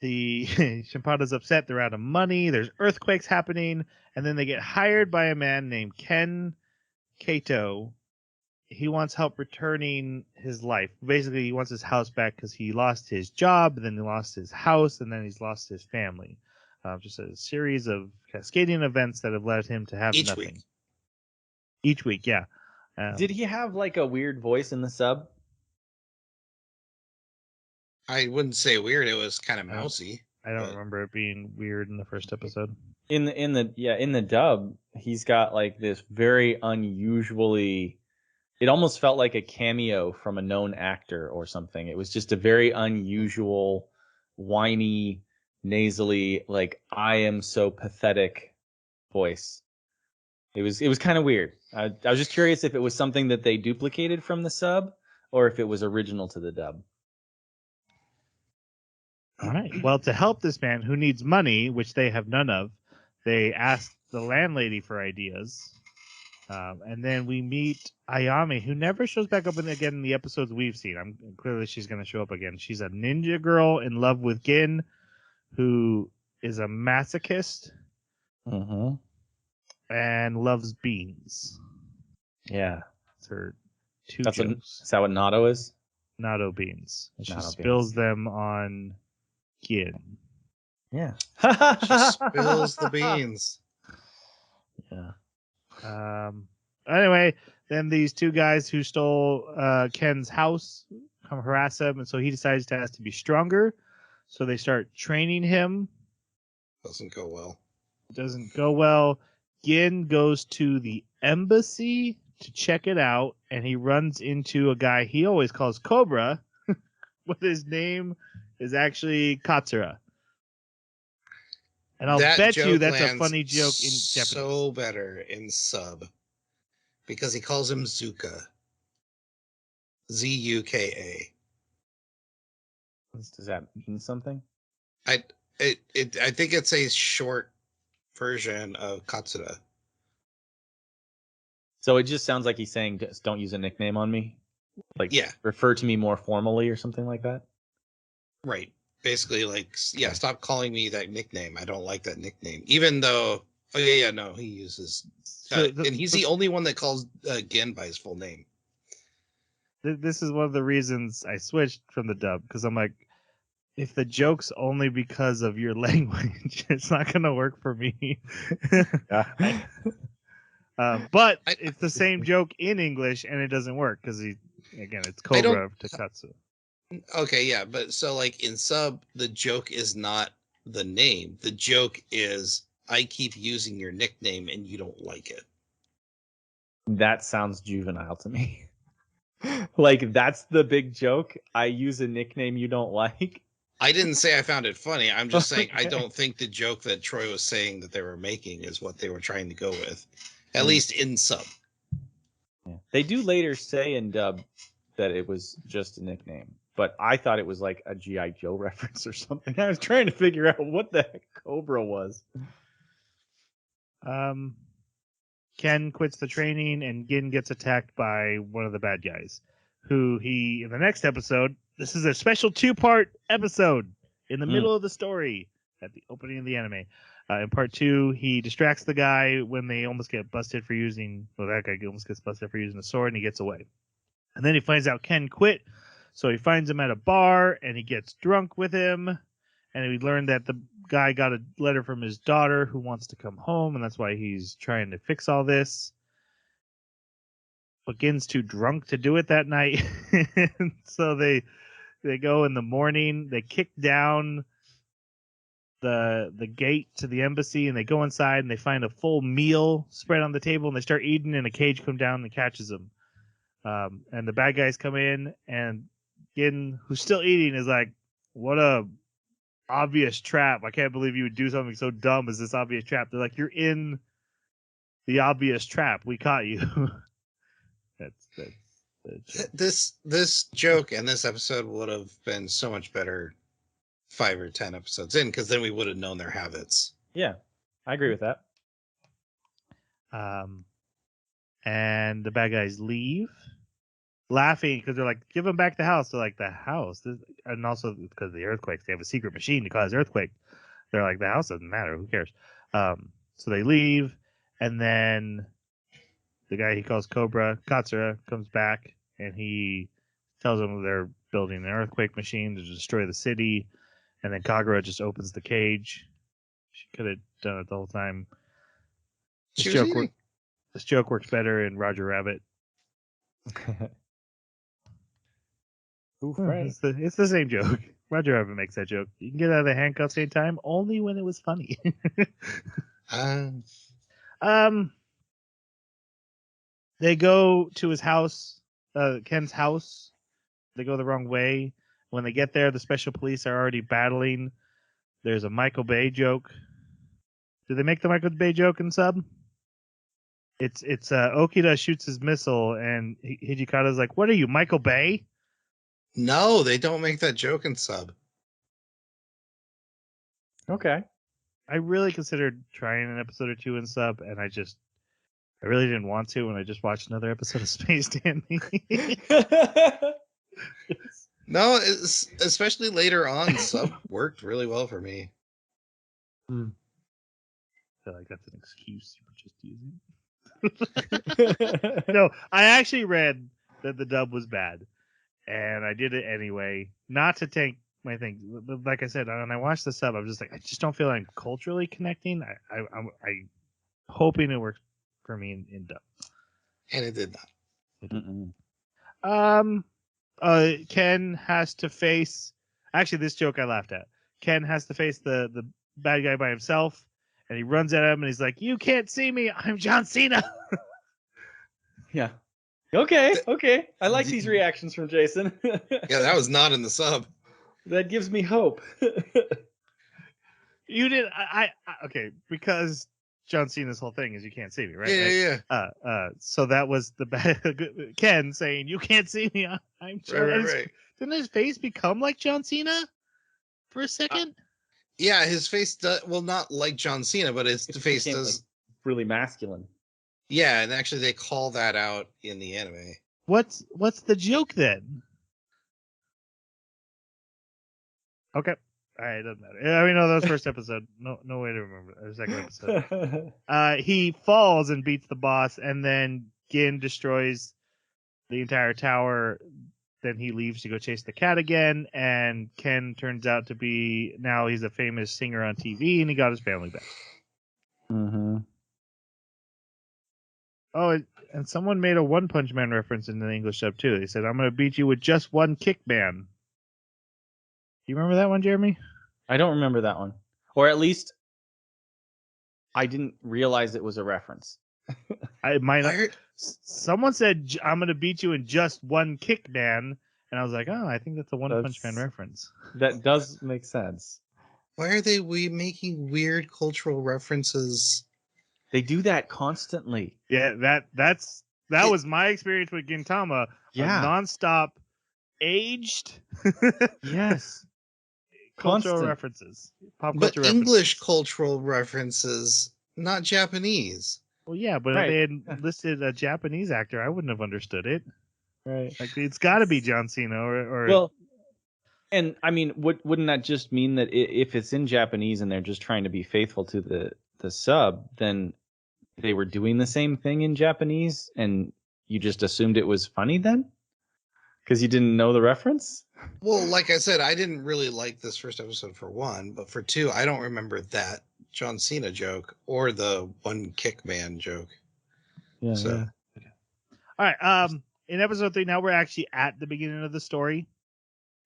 The Shimpada's upset. They're out of money. There's earthquakes happening. And then they get hired by a man named Ken Kato. He wants help returning his life. Basically, he wants his house back because he lost his job, and then he lost his house, and then he's lost his family. Just a series of cascading events that have led him to have nothing. Each week, yeah. Did he have like a weird voice in the sub? I wouldn't say weird. It was kind of mousy. I don't remember it being weird in the first episode. In the dub, he's got like this very unusually. It almost felt like a cameo from a known actor or something. It was just a very unusual, whiny, nasally, like I am so pathetic voice. It was kind of weird. I was just curious if it was something that they duplicated from the sub or if it was original to the dub. All right. Well, to help this man who needs money, which they have none of, they asked the landlady for ideas. And then we meet Ayame, who never shows back up again in the episodes we've seen. Clearly she's going to show up again. She's a ninja girl in love with Gin, who is a masochist and loves beans. Yeah. It's her two Is jokes. that what natto is? Natto beans. And she Natto spills beans. them on Gin. Yeah. She spills the beans. Yeah. Anyway, then these two guys who stole Ken's house come harass him, and so he decides to has to be stronger. So they start training him. Doesn't go well. It doesn't go well. Gin goes to the embassy to check it out, and he runs into a guy he always calls Cobra, but his name is actually Katsura. And I'll bet you that's a funny joke in Japanese. So better in sub because he calls him Zuka. Zuka. Does that mean something? I think it's a short version of Katsura. So it just sounds like he's saying, just don't use a nickname on me. Like, yeah, refer to me more formally or something like that. Right. Basically, like, yeah, stop calling me that nickname. I don't like that nickname. Even though, no, he uses, and he's the only one that calls Gin by his full name. This is one of the reasons I switched from the dub, because I'm like, if the joke's only because of your language, it's not going to work for me. But it's the same joke in English, and it doesn't work because it's Cobra to Katsu. Okay, yeah, but so like in sub, the joke is not the name. The joke is I keep using your nickname and you don't like it. That sounds juvenile to me. Like, that's the big joke. I use a nickname you don't like. I didn't say I found it funny. I'm just saying I don't think the joke that Troy was saying that they were making is what they were trying to go with. At least in sub. Yeah. They do later say in dub that it was just a nickname. But I thought it was like a G.I. Joe reference or something. I was trying to figure out what the heck Cobra was. Ken quits the training, and Gin gets attacked by one of the bad guys, who in the next episode, this is a special 2-part episode in the middle of the story at the opening of the anime. In part 2, he distracts the guy when they almost get busted for that guy almost gets busted for using a sword, and he gets away. And then he finds out Ken quit, so he finds him at a bar, and he gets drunk with him, and we learned that the guy got a letter from his daughter who wants to come home, and that's why he's trying to fix all this. But Gin's too drunk to do it that night, so they go in the morning. They kick down the gate to the embassy, and they go inside, and they find a full meal spread on the table, and they start eating, and a cage comes down and catches them. And the bad guys come in, and Gin, who's still eating, is like, what a obvious trap. I can't believe you would do something so dumb as this obvious trap. They're like, you're in the obvious trap. We caught you. This joke and this episode would have been so much better 5 or 10 episodes in, because then we would have known their habits. Yeah, I agree with that. And the bad guys leave, laughing because they're like, give them back the house. They're like, the house? And also because of the earthquakes, they have a secret machine to cause earthquake. They're like, the house doesn't matter. Who cares? So they leave, and then the guy he calls Cobra, Katsura, comes back, and he tells them they're building an earthquake machine to destroy the city. And then Kagura just opens the cage. She could have done it the whole time. This joke works better in Roger Rabbit. Ooh, right. It's the same joke. Roger Rabbit makes that joke. You can get out of the handcuffs anytime, only when it was funny. They go to his house, Ken's house. They go the wrong way. When they get there, the special police are already battling. There's a Michael Bay joke. Did they make the Michael Bay joke in sub? It's Okida shoots his missile, and Hijikata's like, "What are you, Michael Bay?" No, they don't make that joke in sub. Okay. I really considered trying an episode or two in sub, and I just I really didn't want to when I just watched another episode of Space Dandy. No, especially later on, sub worked really well for me. I feel like that's an excuse you were just using. No, I actually read that the dub was bad, and I did it anyway. Not to tank my thing, but like I said, when I watched the sub, I was just like, I just don't feel like I'm culturally connecting. I'm hoping it works for me in dub. And it did not. Ken has to face. Actually, this joke I laughed at. Ken has to face the bad guy by himself, and he runs at him, and he's like, "You can't see me. I'm John Cena." Yeah. Okay. I like these reactions from Jason. Yeah, that was not in the sub. That gives me hope. You did. Okay, because John Cena's whole thing is you can't see me, right? Yeah. So that was the bad Ken saying, "You can't see me. I'm John." Right. Didn't his face become like John Cena for a second? Yeah, his face does, well, not like John Cena, but his face became, does. like, really masculine. Yeah, and actually they call that out in the anime. What's the joke then? Okay. All right, doesn't matter. I mean, no, that was first episode. No way to remember the second episode. He falls and beats the boss, and then Gin destroys the entire tower. Then he leaves to go chase the cat again, and Ken turns out to be, now he's a famous singer on TV, and he got his family back. Mm-hmm. Oh, and someone made a One Punch Man reference in the English dub too. They said, "I'm going to beat you with just one kick, man." You remember that one, Jeremy? I don't remember that one. Or at least I didn't realize it was a reference. I might not. Someone said, "I'm going to beat you in just one kick, man." And I was like, "Oh, I think that's a One Punch Man reference." That does make sense. Why are we making weird cultural references? They do that constantly. Yeah, that was my experience with Gintama. Yeah. Nonstop aged. Yes. Cultural references. Pop But culture English references. cultural references, not Japanese. Well, yeah, but if they had listed a Japanese actor, I wouldn't have understood it. Right. Like, it's got to be John Cena or well, and I mean, wouldn't that just mean that if it's in Japanese and they're just trying to be faithful to the sub, then they were doing the same thing in Japanese, and you just assumed it was funny then? Because you didn't know the reference? Well, like I said, I didn't really like this first episode for one, but for two, I don't remember that John Cena joke or the one kick man joke. Yeah. So, all right. In episode 3, now we're actually at the beginning of the story,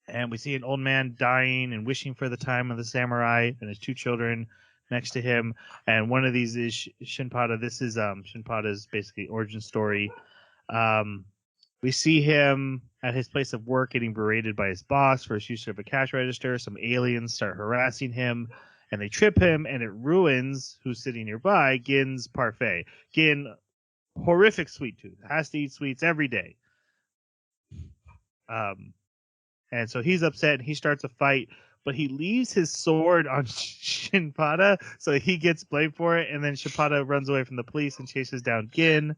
and we see an old man dying and wishing for the time of the samurai, and his 2 children next to him. And one of these is Shinpada. This is Shinpada's basically origin story. We see him at his place of work getting berated by his boss for his use of a cash register. Some aliens start harassing him, and they trip him, and it ruins, who's sitting nearby, Gin's parfait. Gin, horrific sweet tooth, has to eat sweets every day. And so he's upset, and he starts a fight, but he leaves his sword on Shinpada, so he gets blamed for it, and then Shinpada runs away from the police and chases down Gin.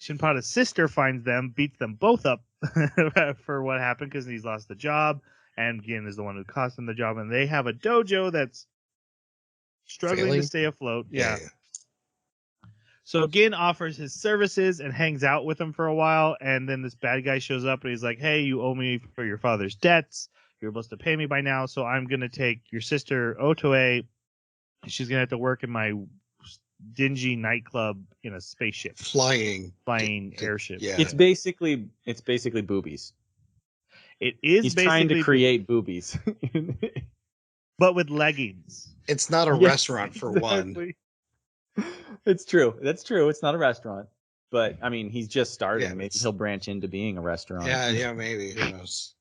Shinpada's sister finds them, beats them both up for what happened because he's lost the job, and Gin is the one who cost him the job, and they have a dojo that's struggling to stay afloat. Yeah. So Gin offers his services and hangs out with him for a while, and then this bad guy shows up and he's like, "Hey, you owe me for your father's debts. You're supposed to pay me by now, so I'm going to take your sister Otoe. She's going to have to work in my dingy nightclub in a spaceship, flying airship." Yeah. It's basically boobies. It is. He's trying to create boobies, but with leggings. It's not a restaurant for one. It's true. That's true. It's not a restaurant, but I mean, he's just starting. Yeah, maybe he'll branch into being a restaurant. Yeah, maybe. Who knows?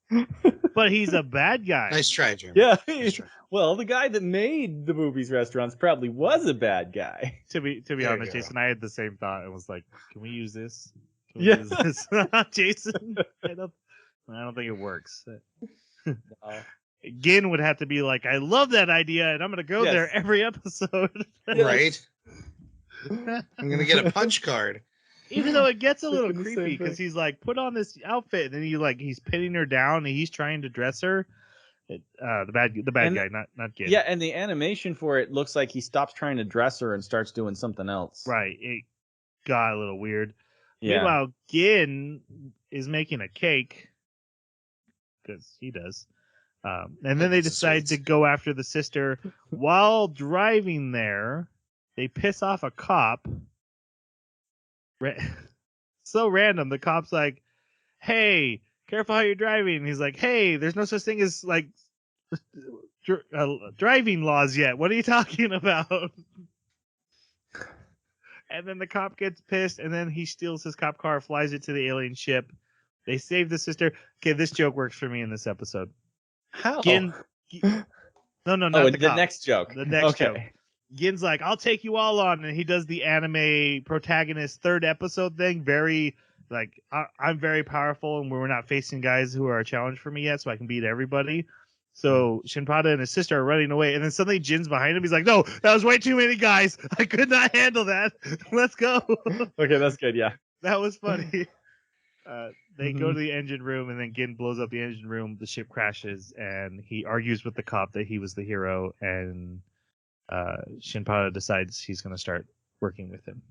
But he's a bad guy. Nice try, Jim. Yeah. Nice try. Well, the guy that made the boobies restaurants probably was a bad guy. To be honest, Jason, I had the same thought and was like, "Can we use this? Use this? Jason, I don't think it works." No. Gin would have to be like, "I love that idea, and I'm going to go there every episode." Right. I'm gonna get a punch card. Even though it gets a little Thinking the same creepy because thing. he's like, put on this outfit, and then he's pinning her down, and he's trying to dress her. The bad And- guy, not Gin. Yeah, and the animation for it looks like he stops trying to dress her and starts doing something else. Right. It got a little weird. Yeah. Meanwhile, Gin is making a cake because he does. And then they It's decide to sweet. go after the sister. While driving there, they piss off a cop. So random. The cop's like, hey, careful how you're driving. And he's like, hey, there's no such thing as like driving laws yet. What are you talking about? And then the cop gets pissed, and then he steals his cop car, flies it to the alien ship. They save the sister. Okay, this joke works for me in this episode. How? No, not Oh, the the cop. next joke. The next okay. joke. Gin's like, I'll take you all on, and he does the anime protagonist third episode thing. Very like, I'm very powerful, and we're not facing guys who are a challenge for me yet, so I can beat everybody. So Shinpada and his sister are running away, and then suddenly Jin's behind him. He's like, no, that was way too many guys. I could not handle that. Let's go. Okay, that's good. Yeah. That was funny. They go Mhm. to the engine room, and then Gin blows up the engine room. The ship crashes, and he argues with the cop that he was the hero, and Shinpada decides he's going to start working with him.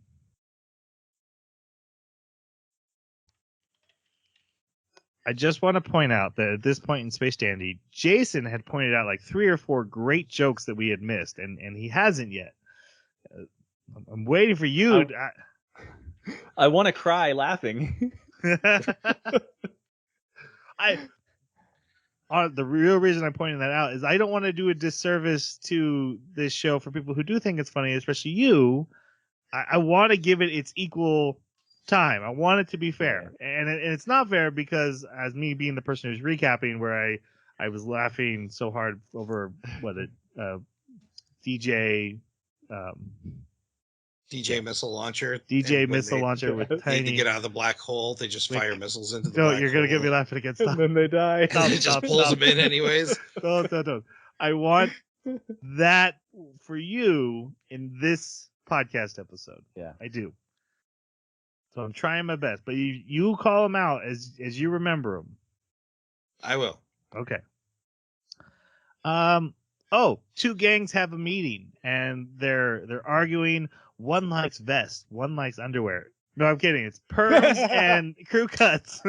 I just want to point out that at this point in Space Dandy, Jason had pointed out like 3 or 4 great jokes that we had missed, and he hasn't yet. I'm waiting for you. I want to cry laughing. The real reason I'm pointing that out is I don't want to do a disservice to this show for people who do think it's funny, especially you. I want to give it its equal time. I want it to be fair, and it's not fair because as me being the person who's recapping, where I was laughing so hard over DJ. DJ missile launcher. DJ and when missile they launcher with need to tiny. get out of the black hole, they just fire missiles into the No, black you're gonna hole. get me laughing again. Stop. And then they die. And it just pulls them in anyways. Don't. I want that for you in this podcast episode. Yeah. I do. So I'm trying my best, but you call them out as you remember them. I will. Okay. Oh, 2 gangs have a meeting and they're arguing. One likes vests, one likes underwear. No, I'm kidding. It's perms and crew cuts.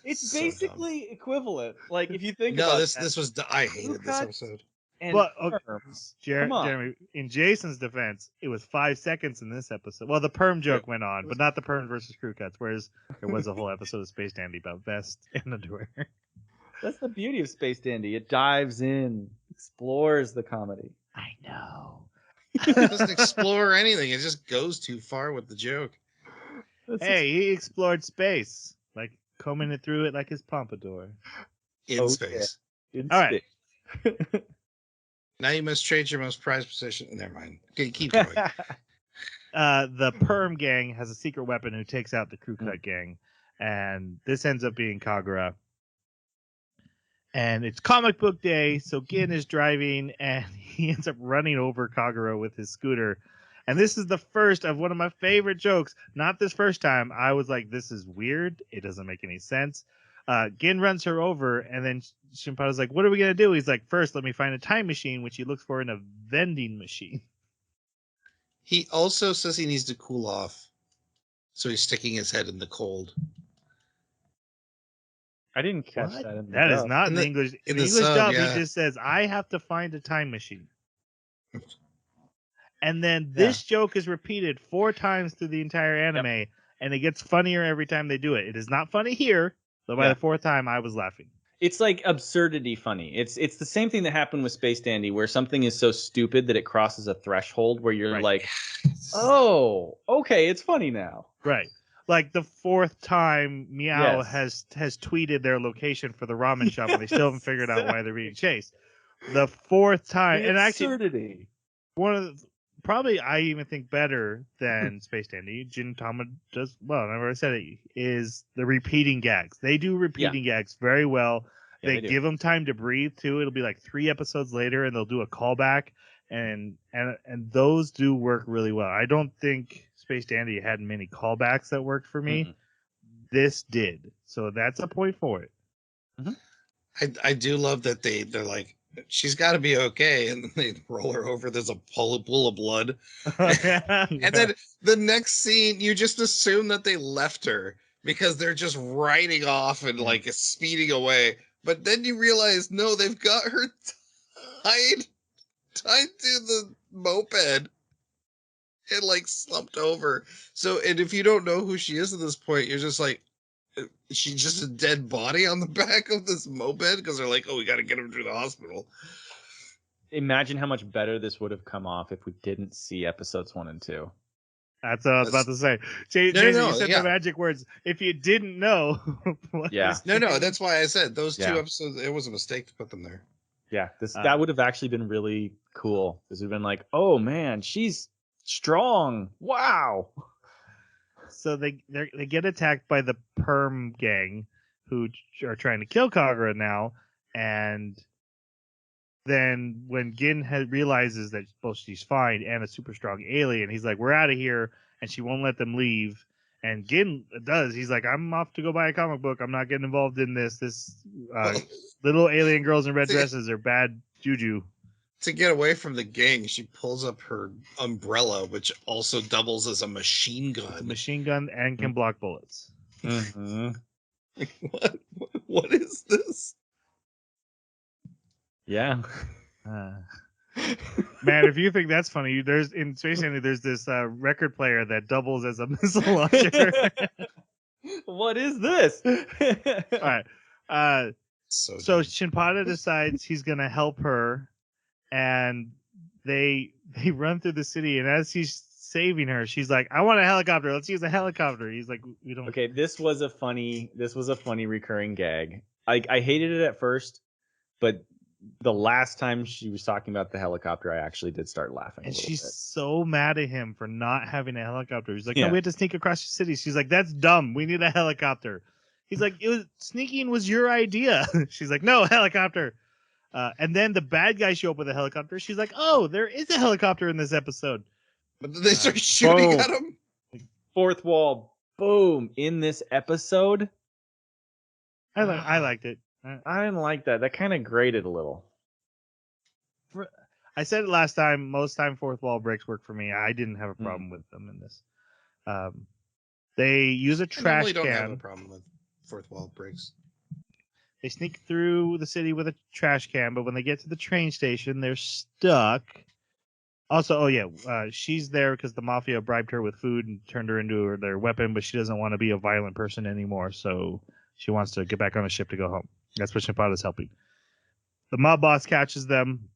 It's So basically equivalent. Like if you think dumb. about No, that. this was I hated this cuts? episode. And Well, okay. perms. Come on. Jeremy, in Jason's defense, it was 5 seconds in this episode. Well, the perm joke went on, but not the perm versus crew cuts. Whereas there was a whole episode of Space Dandy about vest and underwear. That's the beauty of Space Dandy. It dives in, explores the comedy. I know. It doesn't explore anything. It just goes too far with the joke. Hey, he explored space, like combing it through it like his pompadour. In Okay. space. All right. Now you must trade your most prized possession. Never mind. Okay, keep going. The perm gang has a secret weapon who takes out the crew cut gang, and this ends up being Kagura. And it's comic book day, so Gin is driving, and he ends up running over Kagura with his scooter. And this is the first of one of my favorite jokes. Not this first time. I was like, this is weird. It doesn't make any sense. Gin runs her over, and then Shinpada's like, what are we going to do? He's like, first, let me find a time machine, which he looks for in a vending machine. He also says he needs to cool off. So he's sticking his head in the cold. I didn't catch What? that. In the That is dub. not In in the the- English. In in the the English sub, dub, yeah. he just says, I have to find a time machine. And then this joke is repeated 4 times through the entire anime, and it gets funnier every time they do it. It is not funny here, but by the 4th time, I was laughing. It's like absurdity funny. It's the same thing that happened with Space Dandy, where something is so stupid that it crosses a threshold where you're Right. like, oh, okay, it's funny now. Right. Like the 4th time Meow Yes. has tweeted their location for the ramen shop, and they still haven't figured out why they're being chased. The 4th time, The and actually, absurdity. one of the, probably I even think better than Space Dandy, Gintama does well. I've already said it, is the repeating gags. They do repeating gags very well. Yeah, They they do. give them time to breathe too. It'll be like 3 episodes later, and they'll do a callback, and those do work really well. I don't think Space Dandy had many callbacks that worked for me. Mm-mm. This did, so that's a point for it. I do love that they're like, she's got to be okay, and then they roll her over. There's a pool of blood, and then the next scene, you just assume that they left her because they're just riding off and like speeding away. But then you realize, no, they've got her tied to the moped and like slumped over. So, and if you don't know who she is at this point, you're just like, she's just a dead body on the back of this moped because they're like, oh, we got to get him to the hospital. Imagine how much better this would have come off if we didn't see episodes 1 and 2. That's what I was about to say. Jason, you said the magic words. If you didn't know, no, that's why I said those 2 Yeah. episodes. It was a mistake to put them there. Yeah, that would have actually been really cool. This would have been like, oh man, she's strong. Wow. So they get attacked by the Perm gang, who are trying to kill Kagura now, and then when Gin realizes that both she's fine and a super strong alien, he's like, "We're out of here," and she won't let them leave. And Gin does. He's like, "I'm off to go buy a comic book. I'm not getting involved in this. This little alien girls in red dresses are bad juju." To get away from the gang, she pulls up her umbrella, which also doubles as a machine gun. It's a machine gun and can block bullets. Mm-hmm. Like, what is this? Yeah. Man, if you think that's funny, there's in Space Dandy, there's this record player that doubles as a missile launcher. What is this? All right. So dumb. Shinpada decides he's gonna help her, and they run through the city. And as he's saving her, she's like, "I want a helicopter. Let's use a helicopter." He's like, "We don't." Okay, this was a funny recurring gag. I hated it at first, but the last time she was talking about the helicopter, I actually did start laughing. And a little she's bit. so mad at him for not having a helicopter. He's like, Yeah. "No, we had to sneak across the city." She's like, "That's dumb. We need a helicopter." He's like, "Sneaking was your idea." She's like, "No, helicopter." And then the bad guys show up with a helicopter. She's like, "Oh, there is a helicopter in this episode." But they start shooting boom. at him. Fourth wall, boom! In this episode, I liked it. I didn't like that. That kind of grated a little. I said it last time. Most time, fourth wall breaks work for me. I didn't have a problem with them in this. They use a trash I normally don't can. have a problem with fourth wall breaks. They sneak through the city with a trash can, but when they get to the train station, they're stuck. Also, she's there because the mafia bribed her with food and turned her into their weapon, but she doesn't want to be a violent person anymore, so she wants to get back on a ship to go home. That's what Shinpada's helping. The mob boss catches them,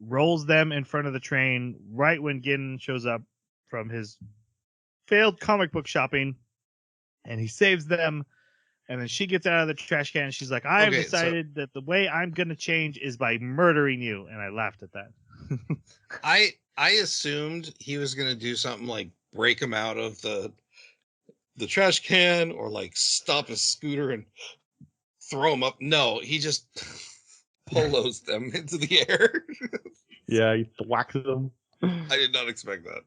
rolls them in front of the train right when Gin shows up from his failed comic book shopping, and he saves them. And then she gets out of the trash can and she's like, "I've decided that the way I'm going to change is by murdering you." And I laughed at that. I assumed he was going to do something like break him out of the trash can or like stop his scooter and throw him up. No, he just polos them into the air. Yeah, he whacks them. I did not expect that.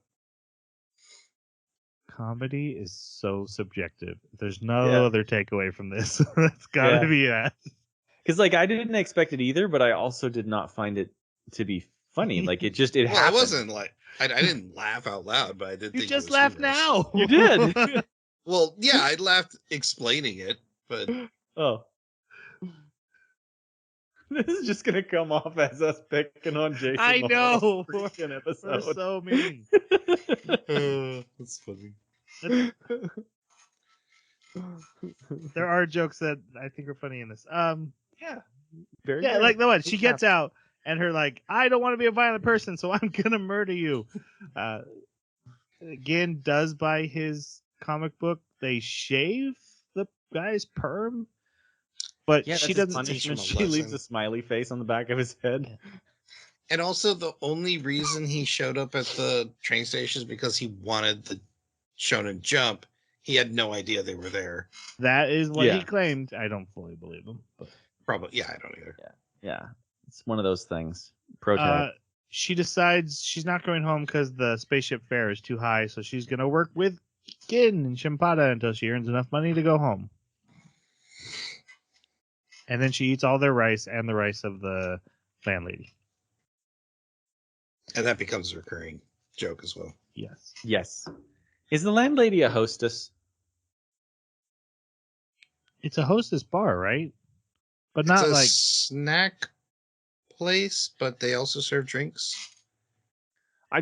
Comedy is so subjective. There's no other takeaway from this. That's gotta be that. Because I didn't expect it either, but I also did not find it to be funny. Like it happened. I wasn't like I didn't laugh out loud, but I did. You think just it was laughed humorous. now. You did. Well, yeah, I laughed explaining it, but oh. This is just gonna come off as us picking on Jason. I know. We're We're so mean. That's funny. There are jokes that I think are funny in this. Very yeah, good. like the one she gets out and her like, "I don't want to be a violent person, so I'm gonna murder you." Again, does buy his comic book. They shave the guy's perm, but she doesn't. Punishment. She leaves a smiley face on the back of his head. And also, the only reason he showed up at the train station is because he wanted the Shonen Jump. He had no idea they were there. That is what he claimed. I don't fully believe him, but probably, I don't either. Yeah, it's one of those things. Pro tip. she decides she's not going home because the spaceship fare is too high, so she's going to work with Gin and Shimpada until she earns enough money to go home. And then she eats all their rice and the rice of the landlady. And that becomes a recurring joke as well. Yes. Yes. Is the landlady a hostess? It's a hostess bar, right? But It's not a like... snack place, but they also serve drinks. I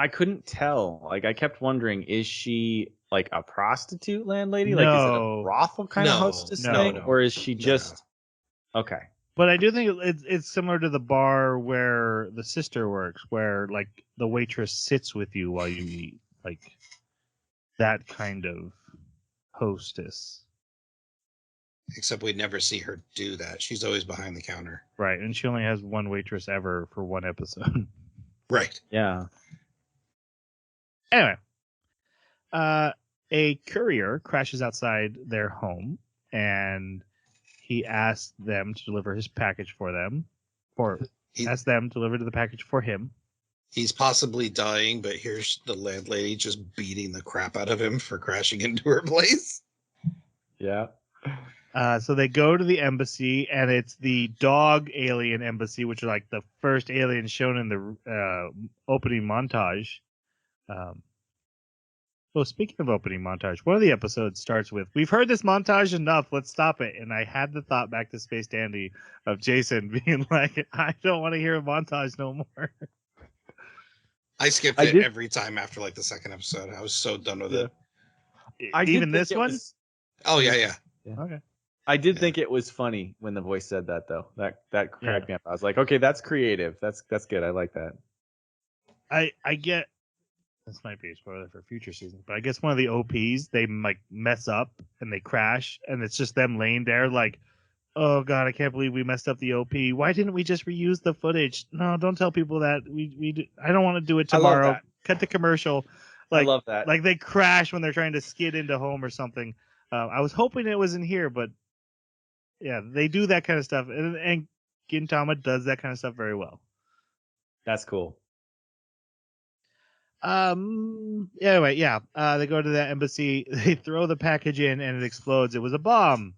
couldn't tell. Like, I kept wondering, is she like a prostitute landlady? Like, is it a No. brothel kind of No. hostess No, thing? no. Or is she No. just... Okay. But I do think it's similar to the bar where the sister works, where like the waitress sits with you while you eat, like that kind of hostess, Except we never see her do that. She's always behind the counter. right? And she only has one waitress ever for one episode. Right. Yeah. Anyway, a courier crashes outside their home, and he asks them to deliver his package for them, He- asks them to deliver the package for him. He's possibly dying, but here's the landlady just beating the crap out of him for crashing into her place. Yeah. So they go to the embassy, and it's the dog alien embassy, which are like the first aliens shown in the opening montage. Well, speaking of opening montage, one of the episodes starts with, "We've heard this montage enough, let's stop it." And I had the thought back to Space Dandy of Jason being like, "I don't want to hear a montage no more." I skipped I it did- every time after like the second episode. I was so done with it. I did Even think this it one? was- Oh yeah. Okay. I did Yeah. think it was funny when the voice said that, though. That cracked me up. I was like, okay, that's creative. That's good. I like that. I get, this might be a spoiler for future seasons, but I guess one of the OPs, they like mess up and they crash, and it's just them laying there like, "Oh god, I can't believe we messed up the OP. Why didn't we just reuse the footage?" No, don't tell people that. I don't want to do it I love tomorrow. that. Cut the commercial. I love that. Like they crash when they're trying to skid into home or something. I was hoping it was in here, but yeah, they do that kind of stuff, and Gintama does that kind of stuff very well. That's cool. Anyway, yeah. They go to the embassy. They throw the package in, and it explodes. It was a bomb.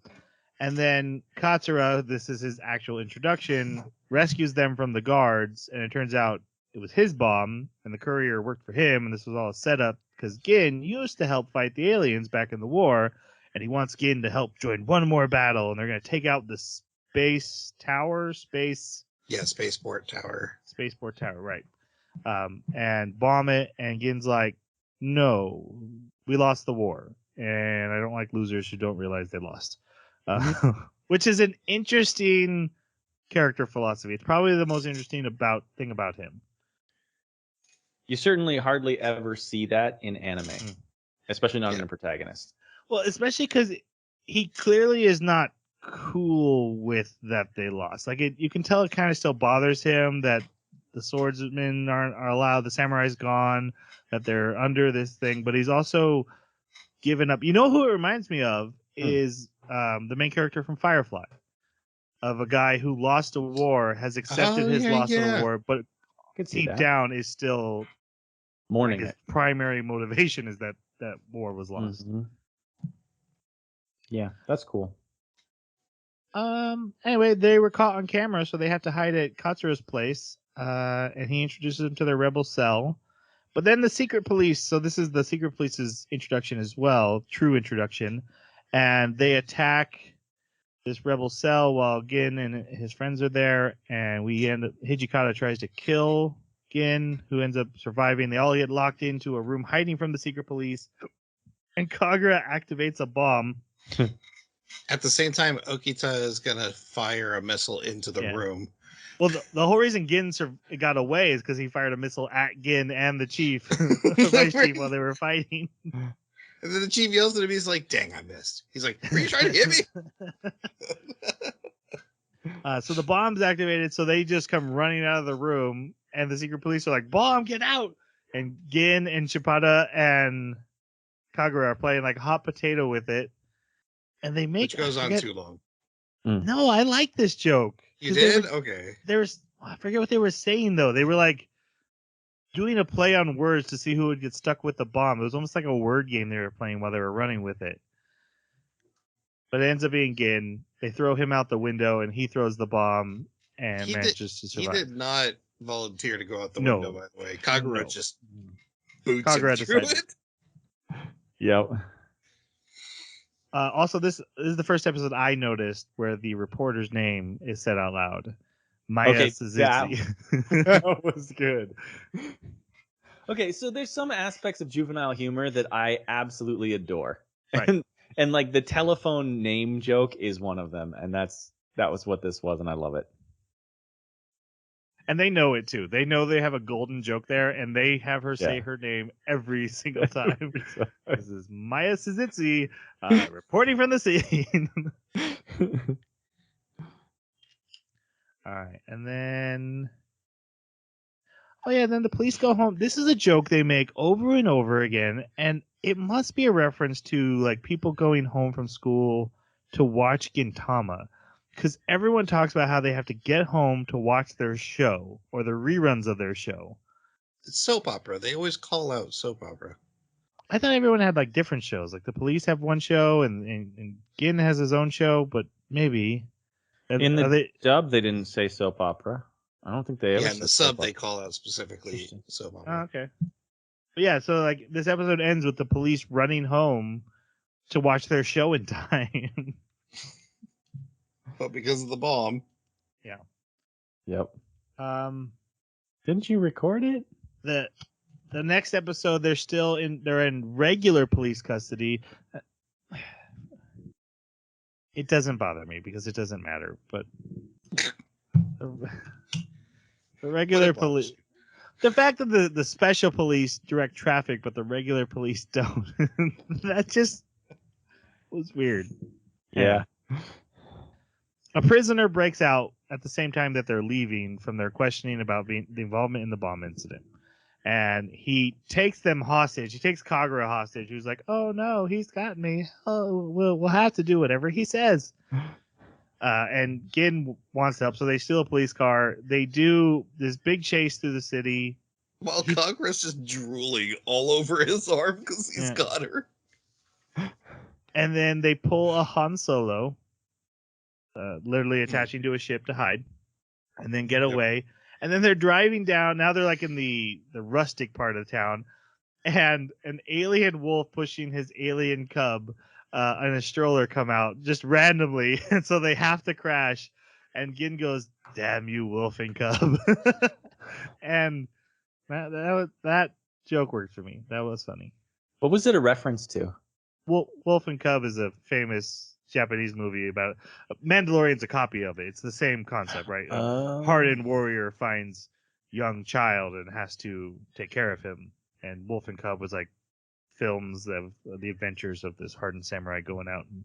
And then Katsura, this is his actual introduction, rescues them from the guards, and it turns out it was his bomb, and the courier worked for him, and this was all a setup because Gin used to help fight the aliens back in the war, and he wants Gin to help join one more battle, and they're going to take out the Spaceport Tower. Spaceport Tower, right. And bomb it, and Gin's like, "No, we lost the war, and I don't like losers who don't realize they lost." Which is an interesting character philosophy. It's probably the most interesting thing about him. You certainly hardly ever see that in anime, especially not in Yeah. a protagonist. Well, especially because he clearly is not cool with that they lost. Like you can tell it kind of still bothers him that the swordsmen are allowed, the samurai's gone, that they're under this thing, but he's also given up. You know who it reminds me of is the main character from Firefly, of a guy who lost a war, has accepted his loss of a war, but Could see deep that. down is still Mourning his it. primary motivation is that war was lost. Mhm. Yeah, that's cool. Anyway, they were caught on camera, so they have to hide at Katsura's place. And he introduces them to their rebel cell. But then the secret police, so this is the secret police's introduction as well, true introduction. And they attack this rebel cell while Gin and his friends are there. And Hijikata tries to kill Gin, who ends up surviving. They all get locked into a room hiding from the secret police. And Kagura activates a bomb. At the same time, Okita is gonna fire a missile into the room. Well, the whole reason Gin got away is because he fired a missile at Gin and the chief, the vice chief, while they were fighting. And then the chief yells at him. He's like, "Dang, I missed." He's like, "Were you trying to hit me?" So the bomb's activated, so they just come running out of the room, and the secret police are like, "Bomb, get out!" And Gin and Shimpada and Kagura are playing like hot potato with it, and they make Which goes on too long. No, I like this joke. You 'Cause did? Okay. There's I forget what they were saying though. They were like doing a play on words to see who would get stuck with the bomb. It was almost like a word game they were playing while they were running with it. But it ends up being Gin. They throw him out the window, and he throws the bomb and manages to He survive. did not volunteer to go out the No. window, by the way. Kagura No. just boots Kagura him through decided. it. Yep. Also, this is the first episode I noticed where the reporter's name is said out loud. Maya Okay, Suzuki. That was good. Okay, so there's some aspects of juvenile humor that I absolutely adore. Right. And like the telephone name joke is one of them, and that was what this was, and I love it. And they know it too. They know they have a golden joke there, and they have her say her name every single time. This is Maya Suzuki reporting from the scene. All right, and then then the police go home. This is a joke they make over and over again, and it must be a reference to like people going home from school to watch Gintama, because everyone talks about how they have to get home to watch their show or the reruns of their show. It's soap opera. They always call out soap opera. I thought everyone had like different shows. Like the police have one show, and Gin has his own show, but maybe In the dub, they didn't say soap opera. I don't think they ever. Yeah, in the said sub soap they call out specifically soap Oh, opera. okay. But yeah, so like this episode ends with the police running home to watch their show in time. But because of the bomb. Yeah. Yep. Didn't you record it? The next episode they're in regular police custody. It doesn't bother me because it doesn't matter, but the regular police, the fact that the special police direct traffic but the regular police don't, that just was weird. Yeah. A prisoner breaks out at the same time that they're leaving from their questioning about the involvement in the bomb incident. And he takes them hostage. He takes Kagura hostage, who's like, "Oh no, he's got me. Oh, we'll have to do whatever he says." And Gin wants to help, so they steal a police car. They do this big chase through the city. While Kagura's just drooling all over his arm because he's got her. And then they pull a Han Solo, literally attaching to a ship to hide, and then get away. And then they're driving down. Now they're like in the rustic part of town, and an alien wolf pushing his alien cub in a stroller come out just randomly, and so they have to crash. And Gin goes, "Damn you, wolf and cub!" And that joke worked for me. That was funny. What was it a reference to? Wolf and Cub is a famous Japanese movie about Mandalorian's a copy of it. It's the same concept, right? Hardened warrior finds young child and has to take care of him. And Wolf and Cub was like films of the adventures of this hardened samurai going out and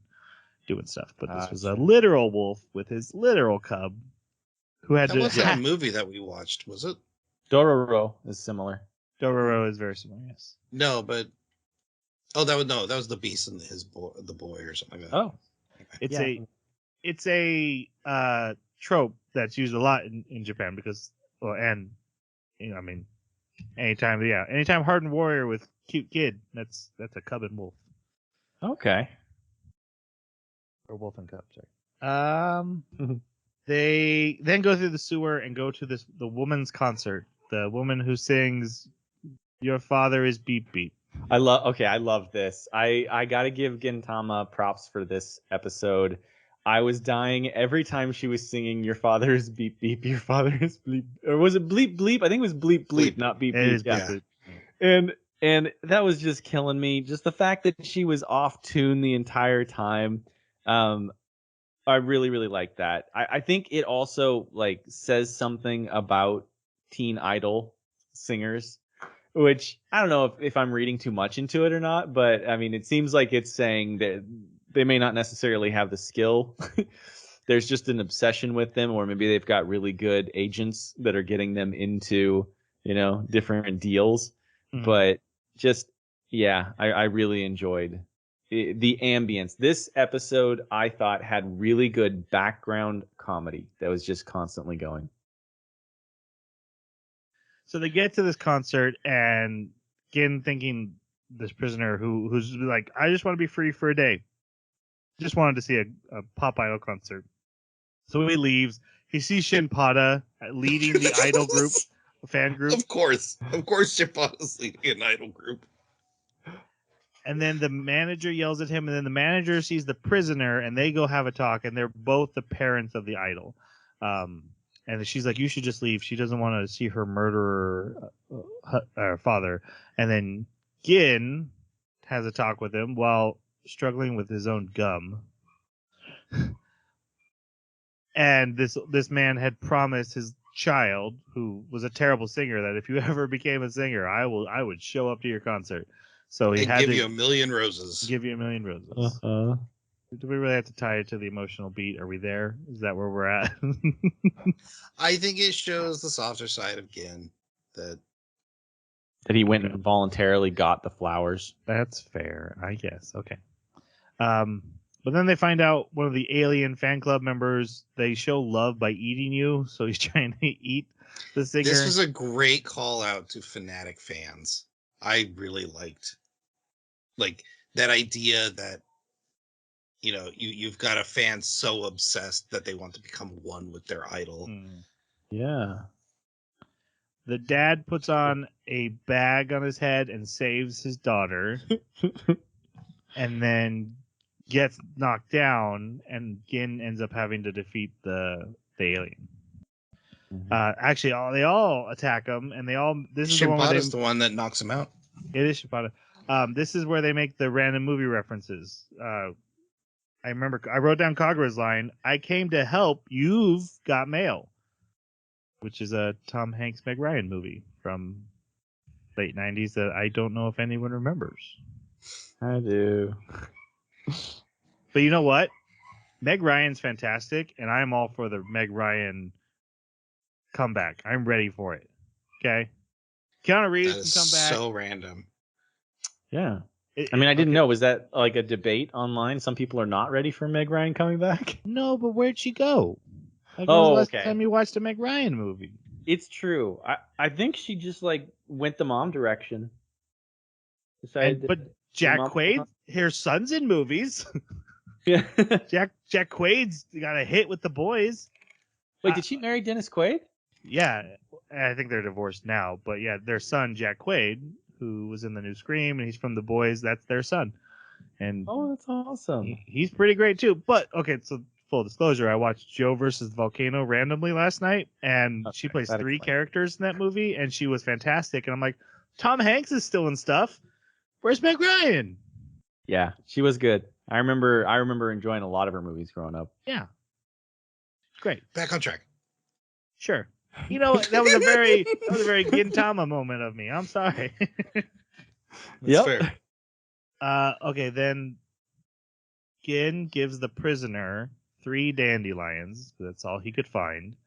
doing stuff. But this was a literal wolf with his literal cub who had that wasn't a movie that we watched, was it? Dororo is similar. Dororo is very similar, yes. No, but that was the beast and the boy or something like that. Oh, it's a trope that's used a lot in Japan because anytime hardened warrior with cute kid, that's a cub and wolf. Okay. Or wolf and cub, sorry. They then go through the sewer and go to the woman's concert. The woman who sings "Your Father is Beep Beep." I love this. I gotta give Gintama props for this episode. I was dying every time she was singing "Your father is beep beep, your father is bleep," or was it bleep bleep? I think it was bleep bleep, not beep beep. Yeah. And that was just killing me. Just the fact that she was off tune the entire time. I really, really like that. I think it also like says something about teen idol singers, which I don't know if I'm reading too much into it or not, but I mean, it seems like it's saying that they may not necessarily have the skill. There's just an obsession with them, or maybe they've got really good agents that are getting them into, different deals. Mm-hmm. But just, I really enjoyed the ambience. This episode, I thought, had really good background comedy that was just constantly going. So they get to this concert, and Gin, thinking this prisoner who's like, I just want to be free for a day. Just wanted to see a pop idol concert. So he leaves. He sees Shinpada leading the idol group, fan group. Of course, Shipada's leading an idol group. And then the manager yells at him, and then the manager sees the prisoner, and they go have a talk, and they're both the parents of the idol. And she's like, you should just leave. She doesn't want to see her murderer father. And then Gin has a talk with him while struggling with his own gum. And this man had promised his child, who was a terrible singer, that if you ever became a singer, I would show up to your concert. So he and had give to you a million roses. give you a million roses. Uh-huh. Do we really have to tie it to the emotional beat? Are we there? Is that where we're at? I think it shows the softer side of Gin. That he went and voluntarily got the flowers. That's fair, I guess. Okay. But then they find out one of the alien fan club members, they show love by eating you. So he's trying to eat the singer. This was a great call out to fanatic fans. I really liked that idea that, you've got a fan so obsessed that they want to become one with their idol. Yeah. The dad puts on a bag on his head and saves his daughter. And then gets knocked down, and Gin ends up having to defeat the alien. Actually, they all attack him, and this is Shimpada's the one that knocks him out. It is Shimpada. This is where they make the random movie references. I remember I wrote down Kagura's line, I came to help, you've got mail, which is a Tom Hanks Meg Ryan movie from late 90s that I don't know if anyone remembers. I do. But you know what? Meg Ryan's fantastic, and I'm all for the Meg Ryan comeback. I'm ready for it. Okay? Keanu Reeves can come back. So random. Yeah. I didn't know. Was that like a debate online? Some people are not ready for Meg Ryan coming back? No, but where'd she go? When was the last okay. time you watched a Meg Ryan movie? It's true. I think she just went the mom direction. But Jack Quaid, her son's in movies. Yeah. Jack Quaid's got a hit with the boys. Wait, did she marry Dennis Quaid? Yeah, I think they're divorced now. But yeah, their son Jack Quaid, who was in the new Scream, and he's from the boys. That's their son. And that's awesome. He's pretty great too. But okay, so full disclosure, I watched Joe versus the Volcano randomly last night, and she plays 3 characters in that movie, and she was fantastic. And I'm like, Tom Hanks is still in stuff. Where's Meg Ryan? Yeah, she was good. I remember enjoying a lot of her movies growing up. Yeah. Great. Back on track. Sure. You know, that was a very Gintama moment of me. I'm sorry. That's fair. Okay, then Gin gives the prisoner 3 dandelions. That's all he could find.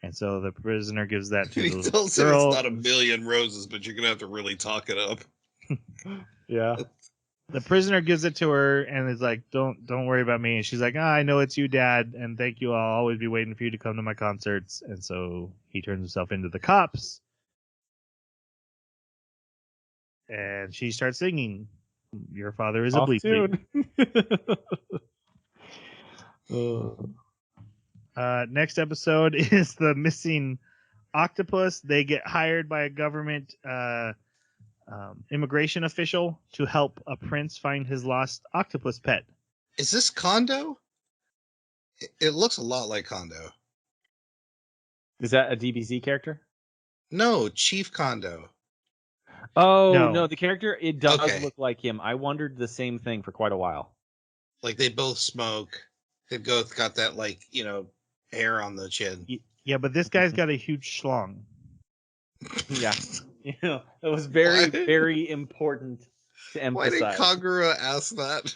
And so the prisoner gives that to He the tells him girl. it's not a million roses, but you're going to have to really talk it up. Yeah. The prisoner gives it to her and is like, don't worry about me. And she's like, I know it's you, Dad, and thank you. I'll always be waiting for you to come to my concerts. And so he turns himself into the cops. And she starts singing, Your Father is a Bleep Bleep. Next episode is the missing octopus. They get hired by a government immigration official to help a prince find his lost octopus pet. Is this Kondo? It looks a lot like Kondo. Is that a DBZ character? No, Chief Kondo. Oh, no, the character, it does look like him. I wondered the same thing for quite a while. Like they both smoke. They both got that, hair on the chin. Yeah, but this guy's got a huge schlong. Yeah. It was very, very important to emphasize. Why did Kagura ask that?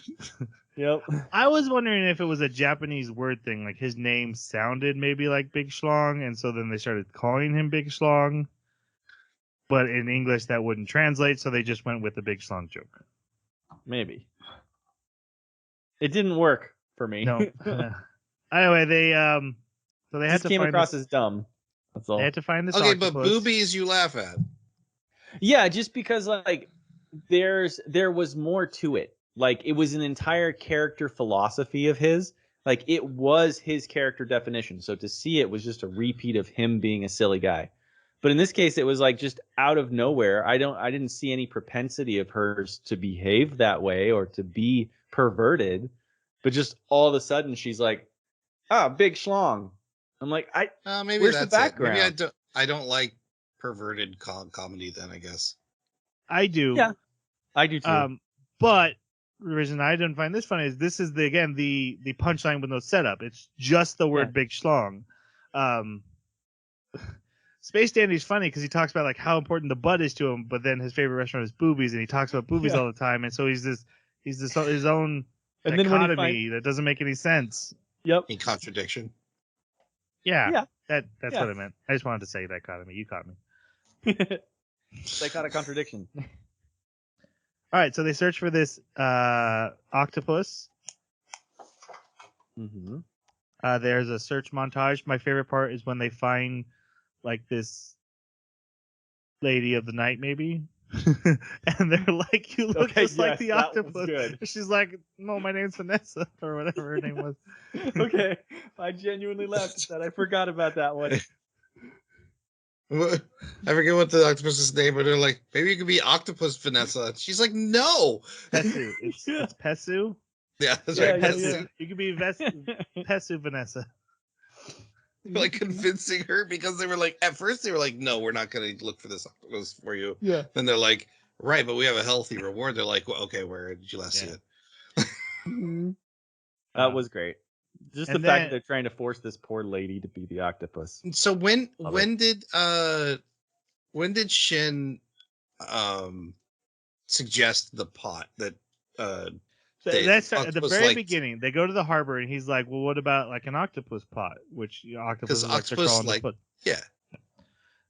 Yep. I was wondering if it was a Japanese word thing, like his name sounded maybe like Big Schlong, and so then they started calling him Big Schlong. But in English, that wouldn't translate, so they just went with the Big Schlong joke. Maybe. It didn't work for me. No. Anyway, they had to came find across as dumb. That's all. They had to find this Okay, octopus. but boobies you laugh at. Yeah, just because like there was more to it. Like it was an entire character philosophy of his. Like it was his character definition. So to see it was just a repeat of him being a silly guy. But in this case, it was like just out of nowhere. I didn't see any propensity of hers to behave that way or to be perverted. But just all of a sudden, she's like, "Ah, big schlong." I'm like, Maybe where's the that's it. Maybe background? I don't like perverted comedy. Then I guess. I do. Yeah, I do too. But the reason I didn't find this funny is this is the punchline with no setup. It's just the word big schlong. Space Dandy's funny because he talks about like how important the butt is to him, but then his favorite restaurant is boobies, and he talks about boobies all the time, and so he's his own And then when he dichotomy that doesn't make any sense. Yep. In contradiction. Yeah. That's what I meant. I just wanted to say dichotomy. You caught me. Psychotic contradiction. All right, so they search for this octopus. Mm-hmm. There's a search montage. My favorite part is when they find like this lady of the night, maybe, and they're like, "You look just like the octopus." She's like, "No, my name's Vanessa," or whatever her name was. Okay, I genuinely laughed at that. I forgot about that one. I forget what the octopus's name, but they're like, maybe you could be Octopus Vanessa. She's like, no. Pesu. It's Pesu. Yeah, that's right. Pesu. Pesu. You could be Pesu Vanessa. Like convincing her because they were like, at first they were like, no, we're not going to look for this octopus for you. Yeah. Then they're like, right, but we have a healthy reward. They're like, well, okay, where did you last see it? That was great. Just the fact that they're trying to force this poor lady to be the octopus. So when did Shin suggest the pot that that's at the very beginning. They go to the harbor and he's like, "Well, what about like an octopus pot?" Which octopus like to crawl in the foot. Yeah.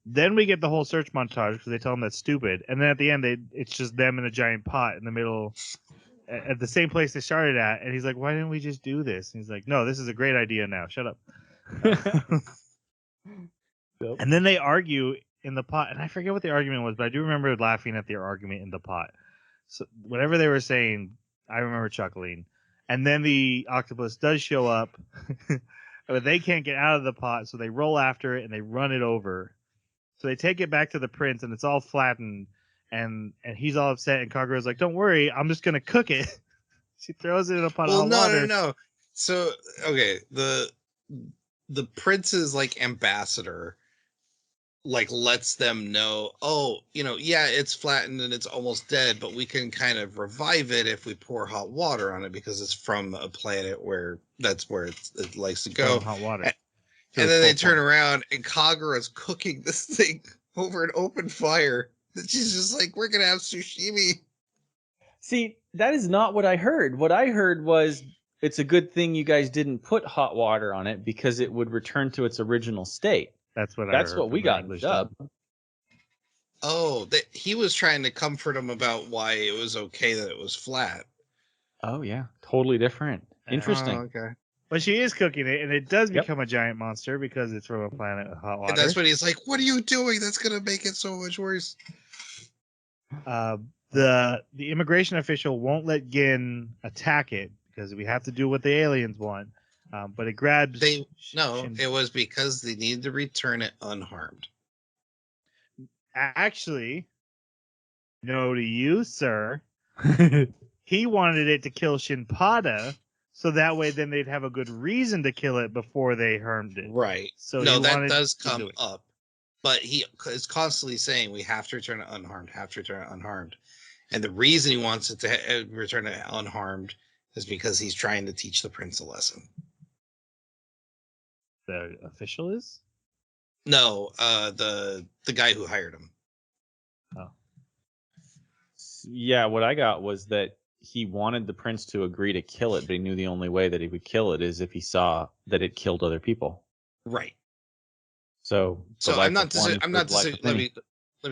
Then we get the whole search montage because they tell them that's stupid, and then at the end, it's just them in a giant pot in the middle, at the same place they started at. And he's like, "Why didn't we just do this?" And he's like, "No, this is a great idea now. Shut up." And then they argue in the pot, and I forget what the argument was, but I do remember laughing at their argument in the pot. So whatever they were saying, I remember chuckling. And then the octopus does show up, but they can't get out of the pot, so they roll after it and they run it over. So they take it back to the prince, and it's all flattened, and he's all upset. And Kagura's like, "Don't worry, I'm just gonna cook it." She throws it in a pot of hot water. No. So okay, the prince's like ambassador like lets them know, it's flattened and it's almost dead, but we can kind of revive it if we pour hot water on it because it's from a planet where that's where it likes to go. Hot water. And then they turn around and Kagura's cooking this thing over an open fire. And she's just like, we're gonna have sushimi. See, that is not what I heard. What I heard was it's a good thing you guys didn't put hot water on it because it would return to its original state. That's what we got in the dub. Oh, he was trying to comfort him about why it was okay that it was flat. Oh yeah, totally different. Interesting. Okay. But she is cooking it, and it does become a giant monster because it's from a planet with hot water. And that's when he's like, "What are you doing? That's gonna make it so much worse." The immigration official won't let Gin attack it because we have to do what the aliens want. But it grabs. It was because they needed to return it unharmed. Actually, no to you, sir. He wanted it to kill Shinpada, so that way then they'd have a good reason to kill it before they harmed it. Right. So that does come up. But he is constantly saying we have to return it unharmed, And the reason he wants it to return it unharmed is because he's trying to teach the prince a lesson. The official is? No, the guy who hired him. Oh. Yeah, what I got was that he wanted the prince to agree to kill it, but he knew the only way that he would kill it is if he saw that it killed other people. Right. So let me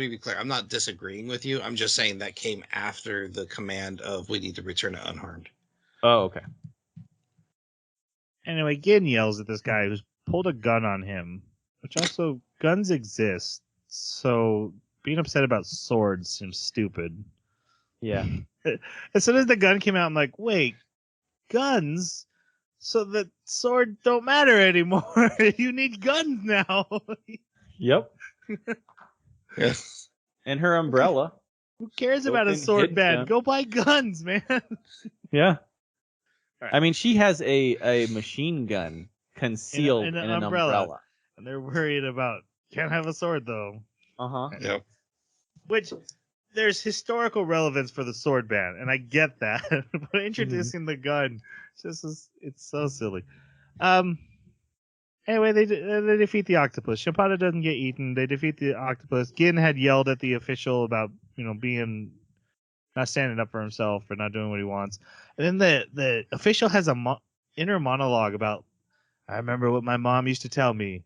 be clear. I'm not disagreeing with you. I'm just saying that came after the command of we need to return it unharmed. Oh, okay. Anyway, Gin yells at this guy who's pulled a gun on him, which also guns exist, so being upset about swords seems stupid. Yeah. As soon as the gun came out, I'm like, wait, guns? So the sword don't matter anymore. You need guns now. Yep. Yes. And her umbrella. Who cares about a Built-in sword hidden band? gun. Go buy guns, man. Yeah. Right. I mean, she has a machine gun concealed in in an an umbrella. And they're worried about can't have a sword though. Uh-huh. Yep. Which there's historical relevance for the sword band, and I get that. But introducing the gun it's so silly. Anyway, they defeat the octopus. Shimpada doesn't get eaten. They defeat the octopus. Gin had yelled at the official about being not standing up for himself or not doing what he wants. And then the official has a inner monologue about, I remember what my mom used to tell me.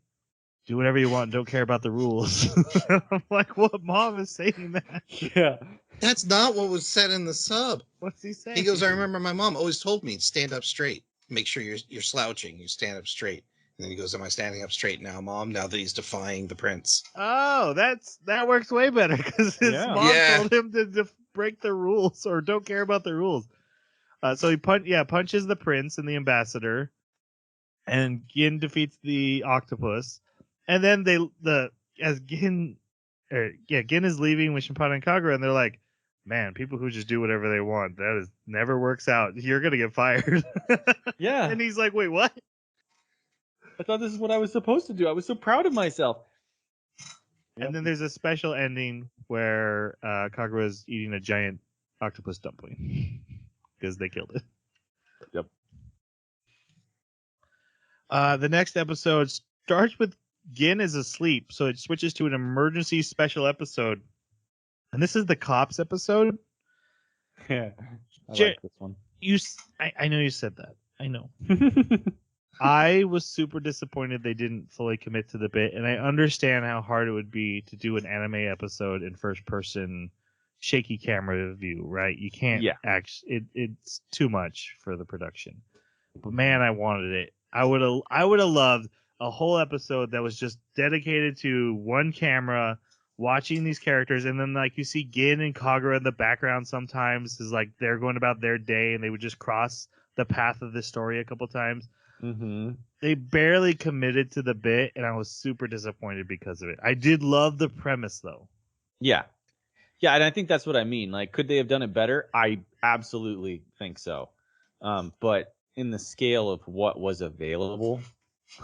Do whatever you want. Don't care about the rules. I'm like, what mom is saying that? Yeah. That's not what was said in the sub. What's he saying? He goes, I remember my mom always told me, stand up straight. Make sure you're slouching. You stand up straight. And then he goes, am I standing up straight now, Mom? Now that he's defying the prince. Oh, that works way better because his Yeah. mom Yeah. told him to break the rules or don't care about the rules. So he punches the prince and the ambassador, and Gin defeats the octopus, and then Gin is leaving with Shimpada and Kagura, and they're like, man, people who just do whatever they want, never works out. You're gonna get fired. Yeah. And he's like, wait, what? I thought this is what I was supposed to do. I was so proud of myself. And then there's a special ending where Kagura is eating a giant octopus dumpling because they killed it. Yep. The next episode starts with Gin is asleep, so it switches to an emergency special episode. And this is the cops episode. Yeah. I J- like this one. I know you said that. I know. I was super disappointed they didn't fully commit to the bit, and I understand how hard it would be to do an anime episode in first person shaky camera view, right? You can't it's too much for the production. But man, I wanted it. I would have loved a whole episode that was just dedicated to one camera watching these characters, and then like you see Gin and Kagura in the background sometimes is like they're going about their day and they would just cross the path of the story a couple times. Mm-hmm. They barely committed to the bit, and I was super disappointed because of it. I did love the premise, though. Yeah. Yeah, and I think that's what I mean. Like, could they have done it better? I absolutely think so. But in the scale of what was available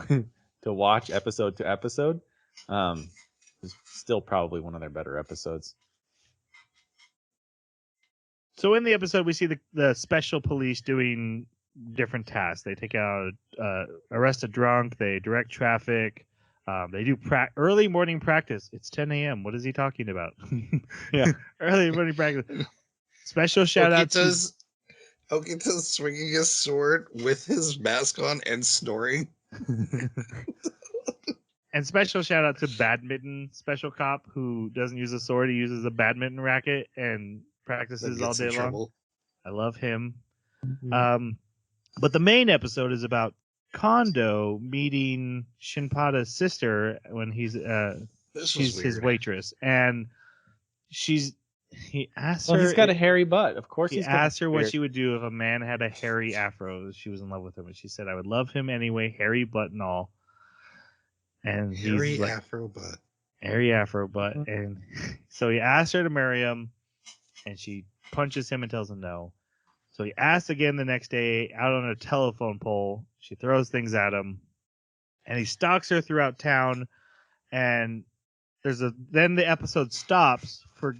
to watch episode to episode, it's still probably one of their better episodes. So in the episode, we see the special police doing different tasks. They take out, arrest a drunk. They direct traffic. They do early morning practice. It's 10 a.m. What is he talking about? Yeah. Early morning practice. Special shout out to Okita's swinging his sword with his mask on and snoring. And special shout out to Badminton Special Cop, who doesn't use a sword. He uses a badminton racket and practices all day long. I love him. Mm-hmm. But the main episode is about Kondo meeting Shinpada's sister when she's his waitress, and he asked her. He's got a hairy butt. Of course, he asked her what she would do if a man had a hairy afro. She was in love with him, and she said, "I would love him anyway, hairy butt and all." And hairy he's like, afro butt. Hairy afro butt, and so he asked her to marry him, and she punches him and tells him no. So he asks again the next day out on a telephone pole. She throws things at him, and he stalks her throughout town. And then the episode stops for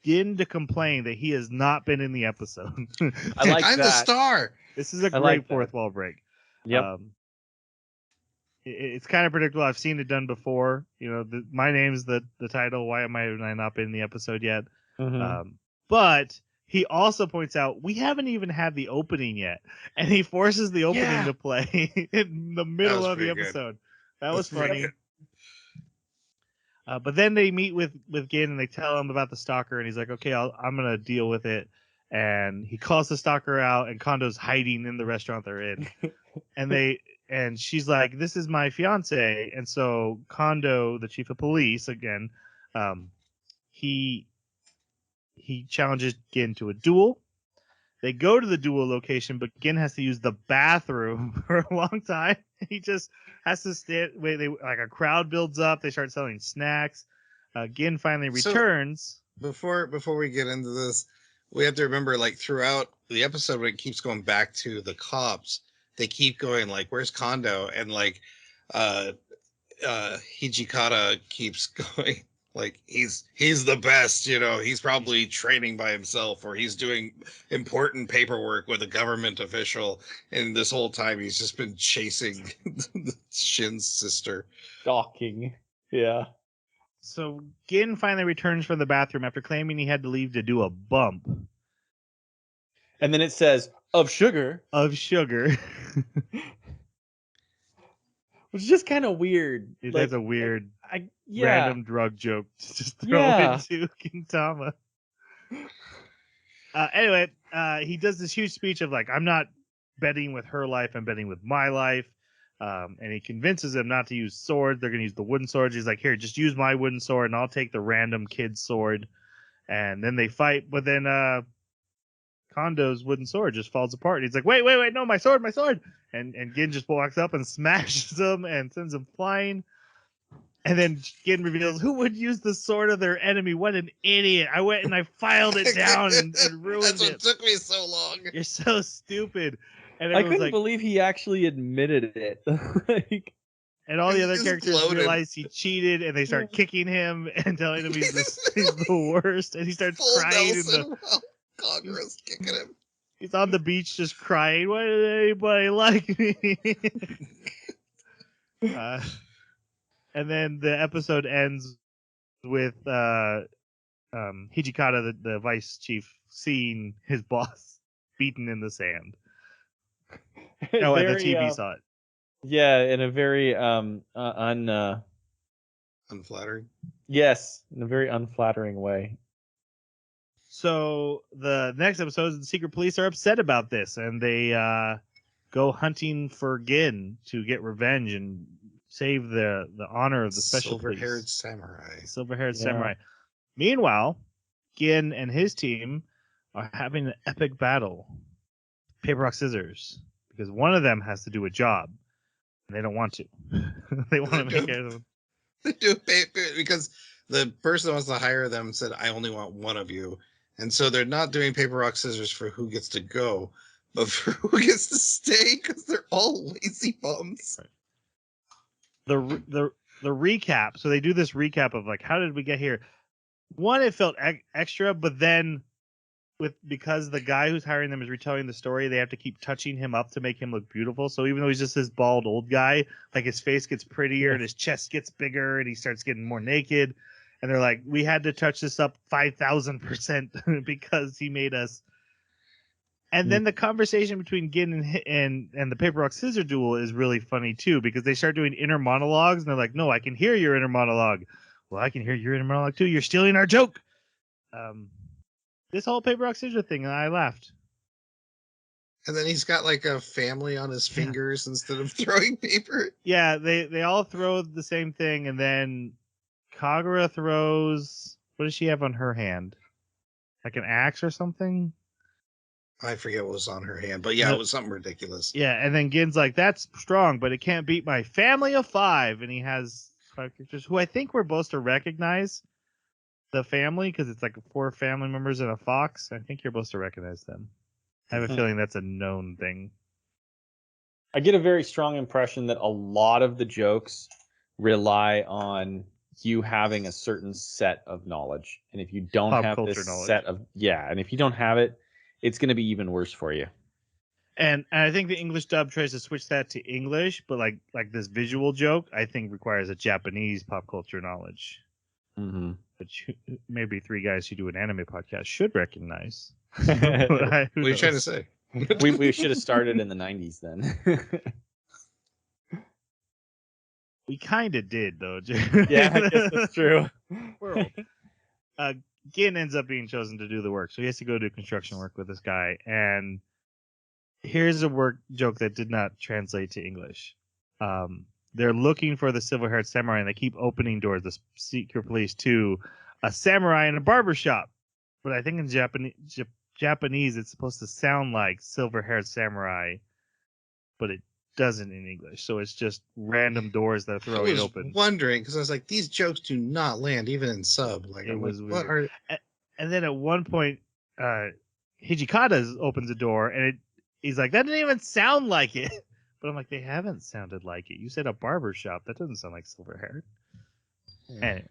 Gin to complain that he has not been in the episode. I like I'm that. the star. This is a great like fourth wall break. Yep. It's kind of predictable. I've seen it done before. My name's the title. Why am I not been in the episode yet? Mm-hmm. But he also points out we haven't even had the opening yet, and he forces the opening to play in the middle of the episode. That was funny. But then they meet with Gin and they tell him about the stalker, and he's like, "Okay, I'm gonna deal with it." And he calls the stalker out, and Kondo's hiding in the restaurant they're in, and and she's like, "This is my fiance." And so Kondo, the chief of police, again, he challenges Gin to a duel. They go to the duel location, but Gin has to use the bathroom for a long time. He just has to stand. Wait, like a crowd builds up. They start selling snacks. Gin finally returns. Before we get into this, we have to remember, like, throughout the episode, when it keeps going back to the cops, they keep going like, "Where's Kondo?" And like, Hijikata keeps going like, he's the best, he's probably training by himself, or he's doing important paperwork with a government official, and this whole time he's just been chasing Shin's sister. Stalking. Yeah. So Gin finally returns from the bathroom after claiming he had to leave to do a bump And then it says, of sugar. of sugar. Which is just kind of weird. That's a weird yeah. random drug joke to just throw into Gintama. Anyway, he does this huge speech of like, I'm not betting with her life, I'm betting with my life. And he convinces them not to use swords. They're going to use the wooden swords. He's like, here, just use my wooden sword and I'll take the random kid's sword. And then they fight, but then Kondo's wooden sword just falls apart. He's like, wait, no, my sword. And Gin just walks up and smashes him and sends him flying. And then Gin reveals, who would use the sword of their enemy? What an idiot. I went and I filed it down and ruined That's what it. took me so long. You're so stupid. And I couldn't believe he actually admitted it. And all the other He's characters bloated. realize he cheated, and they start kicking him and telling him he's the worst. And he starts Full crying. Nelson while Kagura's kicking him. He's on the beach just crying. Why did anybody like me? And then the episode ends with Hijikata, the vice chief, seeing his boss beaten in the sand. Oh, and the TV saw it. Yeah, in a very Unflattering. Yes, in a very unflattering way. So the next episode, the secret police are upset about this, and they go hunting for Gin to get revenge and save the honor of the special silver-haired police. samurai. Silver-haired samurai. Meanwhile, Gin and his team are having an epic battle. Paper, rock, scissors. Because one of them has to do a job. And they don't want to. They want to make it. They do paper because the person that wants to hire them said, I only want one of you. And so they're not doing paper, rock, scissors for who gets to go, but for who gets to stay, because they're all lazy bums. Right. The recap. So they do this recap of like, how did we get here? One, it felt extra, but then because the guy who's hiring them is retelling the story, they have to keep touching him up to make him look beautiful. So even though he's just this bald old guy, like his face gets prettier and his chest gets bigger and he starts getting more naked. And they're like, we had to touch this up 5,000% because he made us. And then the conversation between Gin and the paper, rock, scissors duel is really funny too, because they start doing inner monologues and they're like, no, I can hear your inner monologue. Well, I can hear your inner monologue too. You're stealing our joke. This whole paper, rock, scissors thing, and I laughed. And then he's got like a family on his fingers instead of throwing paper. Yeah, they all throw the same thing, and then Kagura throws. What does she have on her hand? Like an axe or something? I forget what was on her hand, but yeah, it was something ridiculous. Yeah, and then Gin's like, that's strong, but it can't beat my family of 5. And he has 5 characters who I think we're supposed to recognize the family, because it's like 4 family members and a fox. I think you're supposed to recognize them. I have a feeling that's a known thing. I get a very strong impression that a lot of the jokes rely on you having a certain set of knowledge. And if you don't have this set of, and if you don't have it, it's going to be even worse for you. And I think the English dub tries to switch that to English, but like this visual joke, I think requires a Japanese pop culture knowledge. Mm-hmm. Which maybe 3 guys who do an anime podcast should recognize. What are you trying to say? we should have started in the 90s then. We kind of did, though. Yeah, I guess that's true. Gin ends up being chosen to do the work, so he has to go do construction work with this guy. And here's a work joke that did not translate to English. they're looking for the silver-haired samurai, and they keep opening doors, the secret police, to a samurai in a barber shop. But I think in Japanese, it's supposed to sound like silver-haired samurai, but it doesn't in English. So it's just random doors that are I throwing was open. wondering because I was like, these jokes do not land even in sub. Like, It I'm was like, weird. what are? And then at one point, Hijikata opens the door, and he's like, that didn't even sound like it. But I'm like, they haven't sounded like it. You said a barber shop. That doesn't sound like silver-haired. Anyway.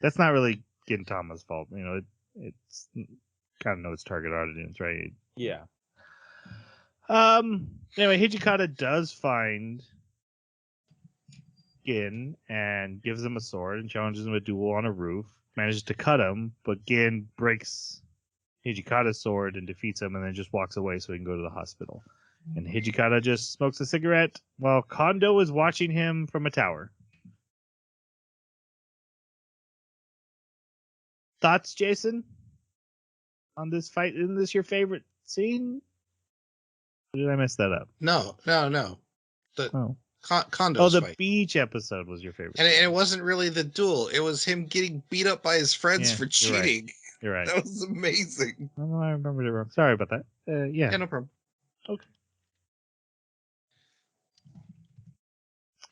That's not really Gintama's fault. You know, it's kind of know its target audience, right? Yeah. Anyway, Hijikata does find Gin and gives him a sword and challenges him a duel on a roof. Manages to cut him, but Gin breaks Hijikata's sword and defeats him, and then just walks away so he can go to the hospital. And Hijikata just smokes a cigarette while Kondo is watching him from a tower. Thoughts, Jason, on this fight? Isn't this your favorite scene? Or did I mess that up? No. The Kondo's the fight. beach episode was your favorite. And it wasn't really the duel. It was him getting beat up by his friends for cheating. You're right. That was amazing. Oh, I remembered it wrong. Sorry about that. Yeah. Yeah, no problem. Okay.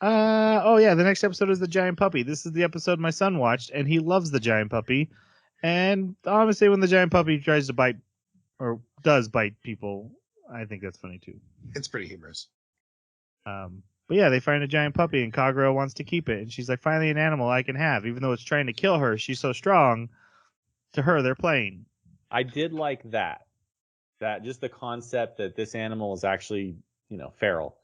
The next episode is the giant puppy. This is the episode my son watched, and he loves the giant puppy. And honestly, when the giant puppy tries to bite, or does bite people, I think that's funny too. It's pretty humorous. But yeah, they find a giant puppy, and Kagura wants to keep it. And she's like, finally an animal I can have. Even though it's trying to kill her, she's so strong. To her, they're playing. I did like that. That just the concept that this animal is actually, feral.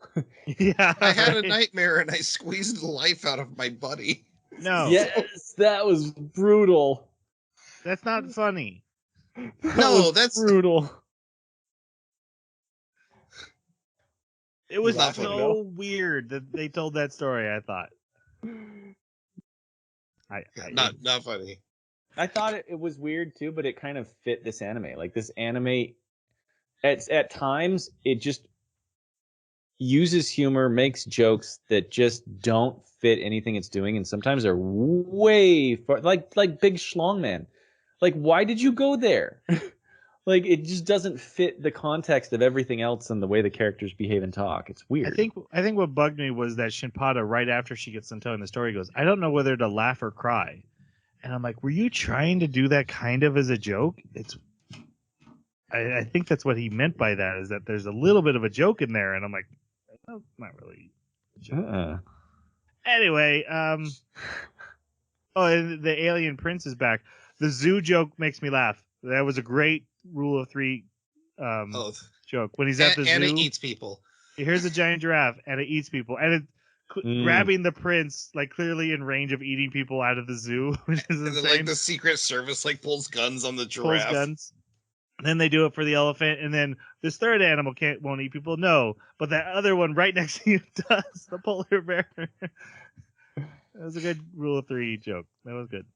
Yeah. I had a nightmare, and I squeezed the life out of my buddy. No. Yes, that was brutal. That's not funny. That's brutal. It was Not funny, so weird that they told that story, I thought. Not funny. I thought it was weird too, but it kind of fit this anime. Like this anime, at times, it just uses humor, makes jokes that just don't fit anything it's doing, and sometimes they're way far, like Big Schlong Man. Like, why did you go there? Like, it just doesn't fit the context of everything else and the way the characters behave and talk. It's weird. I think what bugged me was that Shinpada, right after she gets done telling the story, goes, I don't know whether to laugh or cry. And I'm like, were you trying to do that kind of as a joke? I think that's what he meant by that, is that there's a little bit of a joke in there. And I'm like, no, not really a joke. Anyway, and the alien prince is back. The zoo joke makes me laugh. That was a great rule of three joke. When he's at the zoo, and it eats people. Here's a giant giraffe, and it eats people, and it grabbing the prince, like clearly in range of eating people out of the zoo, which is insane. Like the Secret Service, pulls guns on the giraffe. Pulls guns. And then they do it for the elephant, and then this third animal won't eat people. No, but that other one right next to you does. The polar bear. That was a good rule of three joke. That was good.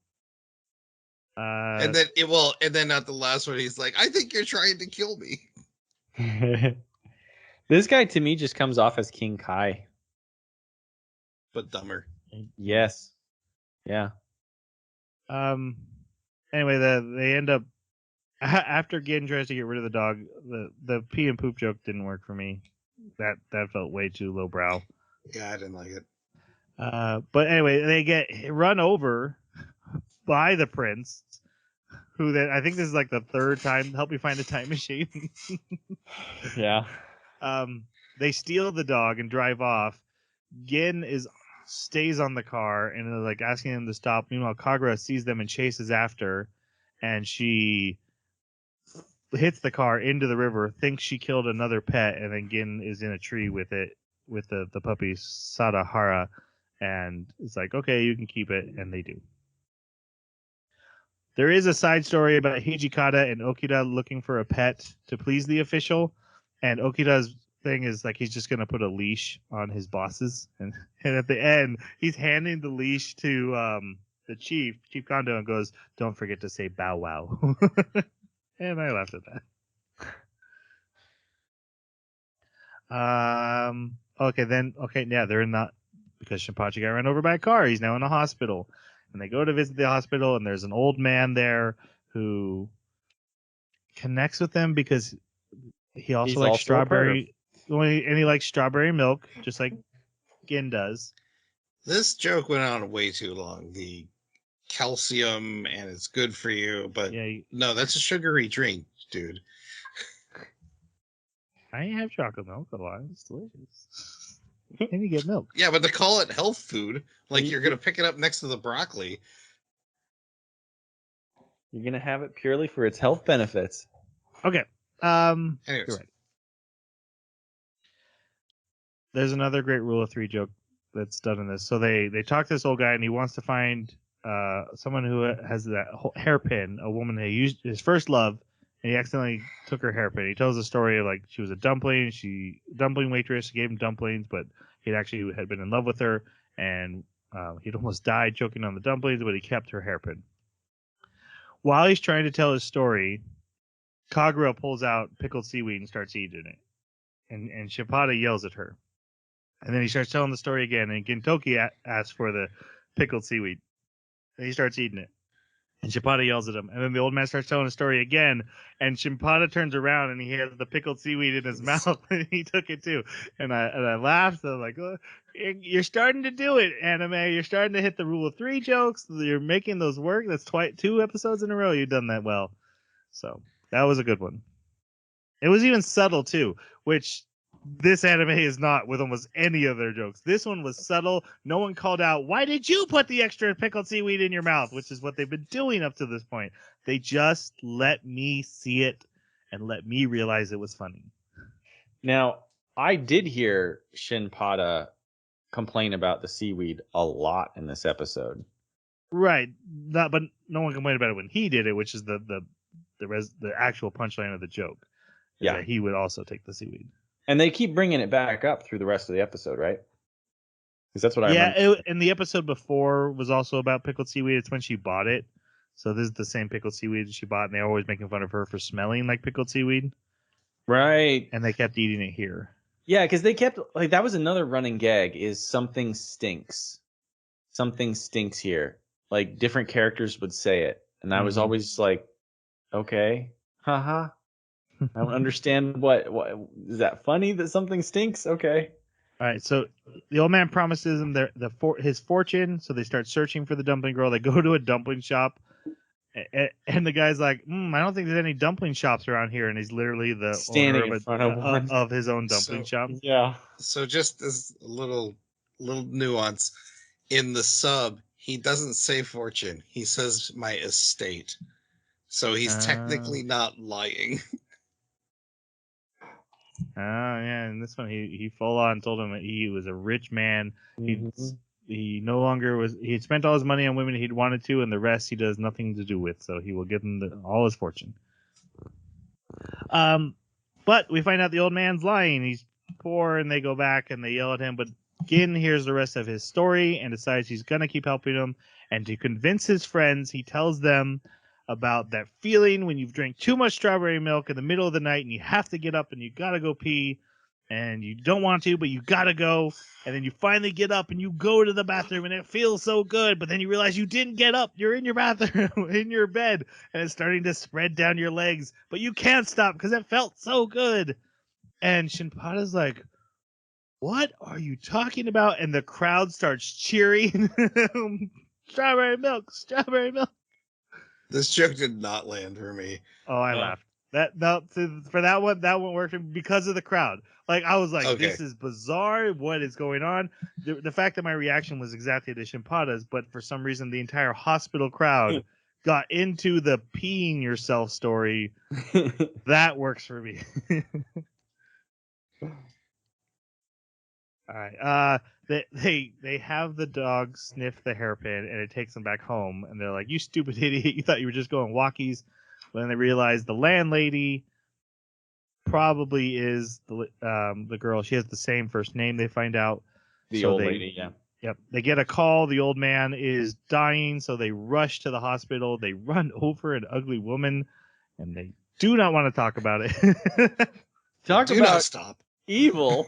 And then at the last one, he's like, I think you're trying to kill me. This guy to me just comes off as King Kai. But dumber. Yes. Yeah. Anyway, they end up after Gin tries to get rid of the dog, the pee and poop joke didn't work for me. That felt way too lowbrow. Yeah, I didn't like it. But anyway, they get run over by the prince, who then I think this is like the third time. Help me find a time machine. Yeah. They steal the dog and drive off. Gin stays on the car and is like asking him to stop. Meanwhile, Kagura sees them and chases after, and she hits the car into the river, thinks she killed another pet, and then Gin is in a tree with it, with the puppy Sadahara, and it's like, okay, you can keep it, and they do. There is a side story about Hijikata and Okida looking for a pet to please the official, and Okida's thing is like he's just going to put a leash on his bosses, and at the end he's handing the leash to the Chief Kondo, and goes, don't forget to say bow wow. And I laughed at Yeah, they're in the because Shinpachi got run over by a car. He's now in a hospital, and they go to visit the hospital, and there's an old man there who connects with them because he also He's likes also a perv. and he likes strawberry milk, just like Gin does. This joke went on way too long. The calcium and it's good for you, but Yeah, no, that's a sugary drink, dude. I have chocolate milk a lot. It's delicious. And you get milk. Yeah, but to call it health food, like you're gonna pick it up next to the broccoli. You're gonna have it purely for its health benefits. Okay. Anyways. You're right. There's another great rule of three joke that's done in this. So they talk to this old guy, and he wants to find someone who has that hairpin, a woman he used his first love, and he accidentally took her hairpin. He tells a story of like she was a dumpling waitress, gave him dumplings, but he actually had been in love with her, and he'd almost died choking on the dumplings, but he kept her hairpin. While he's trying to tell his story, Kagura pulls out pickled seaweed and starts eating it, and Shimpada yells at her. And then he starts telling the story again, and Gintoki asks for the pickled seaweed. And he starts eating it. And Shimpada yells at him. And then the old man starts telling the story again, and Shimpada turns around, and he has the pickled seaweed in his mouth, and he took it too. And I laughed. I'm like, oh, you're starting to do it, anime. You're starting to hit the rule of three jokes. You're making those work. That's 2 episodes in a row you've done that well. So that was a good one. It was even subtle, too, which... this anime is not with almost any of their jokes. This one was subtle. No one called out, why did you put the extra pickled seaweed in your mouth? Which is what they've been doing up to this point. They just let me see it and let me realize it was funny. Now, I did hear Shinpada complain about the seaweed a lot in this episode. Right. But no one complained about it when he did it, which is the actual punchline of the joke. Yeah. That he would also take the seaweed. And they keep bringing it back up through the rest of the episode, right? Because that's what I remember. And the episode before was also about pickled seaweed. It's when she bought it. So this is the same pickled seaweed she bought, and they're always making fun of her for smelling like pickled seaweed. Right. And they kept eating it here. Yeah, because they kept, like, that was another running gag, is something stinks. Something stinks here. Like, different characters would say it. And I was always like, okay, haha. I don't understand what is that funny that something stinks? Okay. All right, so the old man promises him his fortune, so they start searching for the dumpling girl. They go to a dumpling shop, and the guy's like, I don't think there's any dumpling shops around here, and he's literally the standing owner in front of one. of his own dumpling shop. Yeah. So just as a little nuance, in the sub, he doesn't say fortune. He says my estate. So he's technically not lying. Oh yeah, and this one he full on told him that he was a rich man. He no longer was. He had spent all his money on women he'd wanted to, and the rest he does nothing to do with. So he will give him all his fortune. But we find out the old man's lying. He's poor, and they go back and they yell at him. But Gin hears the rest of his story and decides he's gonna keep helping him. And to convince his friends, he tells them about that feeling when you've drank too much strawberry milk in the middle of the night and you have to get up and you gotta go pee and you don't want to, but you gotta go. And then you finally get up and you go to the bathroom and it feels so good, but then you realize you didn't get up. You're in your bathroom, in your bed, and it's starting to spread down your legs, but you can't stop because it felt so good. And Shinpada's like, what are you talking about? And the crowd starts cheering. Strawberry milk, strawberry milk. This joke did not land for me. Oh, I laughed. For that one worked for me because of the crowd. Like I was like, This is bizarre. What is going on? The fact that my reaction was exactly to Shinpada's, but for some reason the entire hospital crowd got into the peeing yourself story. That works for me. All right. They have the dog sniff the hairpin, and it takes them back home. And they're like, "You stupid idiot! You thought you were just going walkies." But then they realize the landlady probably is the girl. She has the same first name. They find out the old lady. Yeah. Yep. They get a call. The old man is dying, so they rush to the hospital. They run over an ugly woman, and they do not want to talk about it. Do not stop. Evil.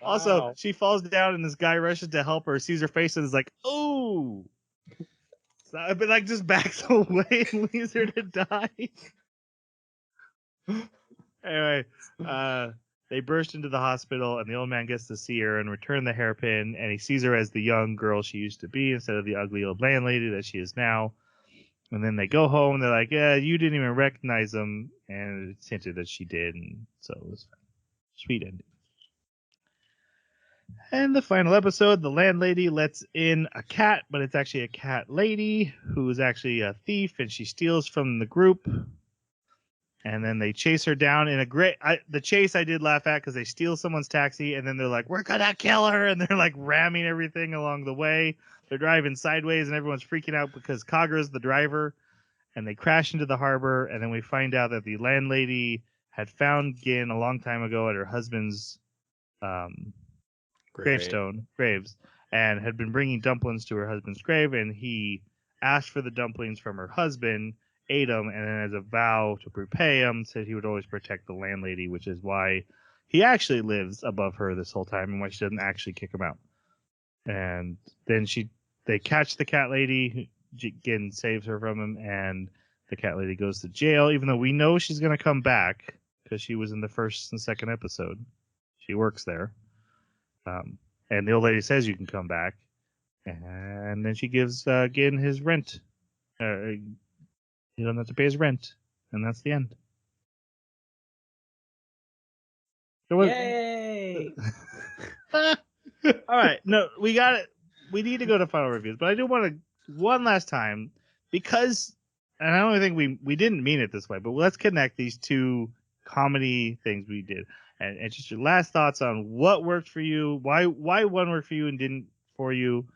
Also, Wow. she falls down and this guy rushes to help her, sees her face, and is like, "Oh!" But like just backs away and leaves her to die. Anyway, they burst into the hospital, and the old man gets to see her and return the hairpin, and he sees her as the young girl she used to be instead of the ugly old landlady that she is now. And then they go home, and they're like, "Yeah, you didn't even recognize them," and it's hinted that she did, and so it was fine. Sweet ending. And the final episode, the landlady lets in a cat, but it's actually a cat lady who is actually a thief, and she steals from the group. And then they chase her down in a great. The chase I did laugh at because they steal someone's taxi, and then they're like, "We're gonna kill her," and they're like ramming everything along the way. They're driving sideways, and everyone's freaking out because Kagura's the driver. And they crash into the harbor, and then we find out that the landlady had found Gin a long time ago at her husband's graves, and had been bringing dumplings to her husband's grave, and he asked for the dumplings from her husband, ate them, and then as a vow to repay him, said he would always protect the landlady, which is why he actually lives above her this whole time, and why she doesn't actually kick him out. And then they catch the cat lady, Gin saves her from him, and the cat lady goes to jail, even though we know she's going to come back, because she was in the first and second episode. She works there. And the old lady says you can come back, and then she gives Gin his rent. You don't have to pay his rent, and that's the end. Yay! All right, no, we got it. We need to go to final reviews, but I do want to one last time because, and I don't think we didn't mean it this way, but let's connect these two comedy things we did. And just your last thoughts on what worked for you, why one worked for you and didn't for you.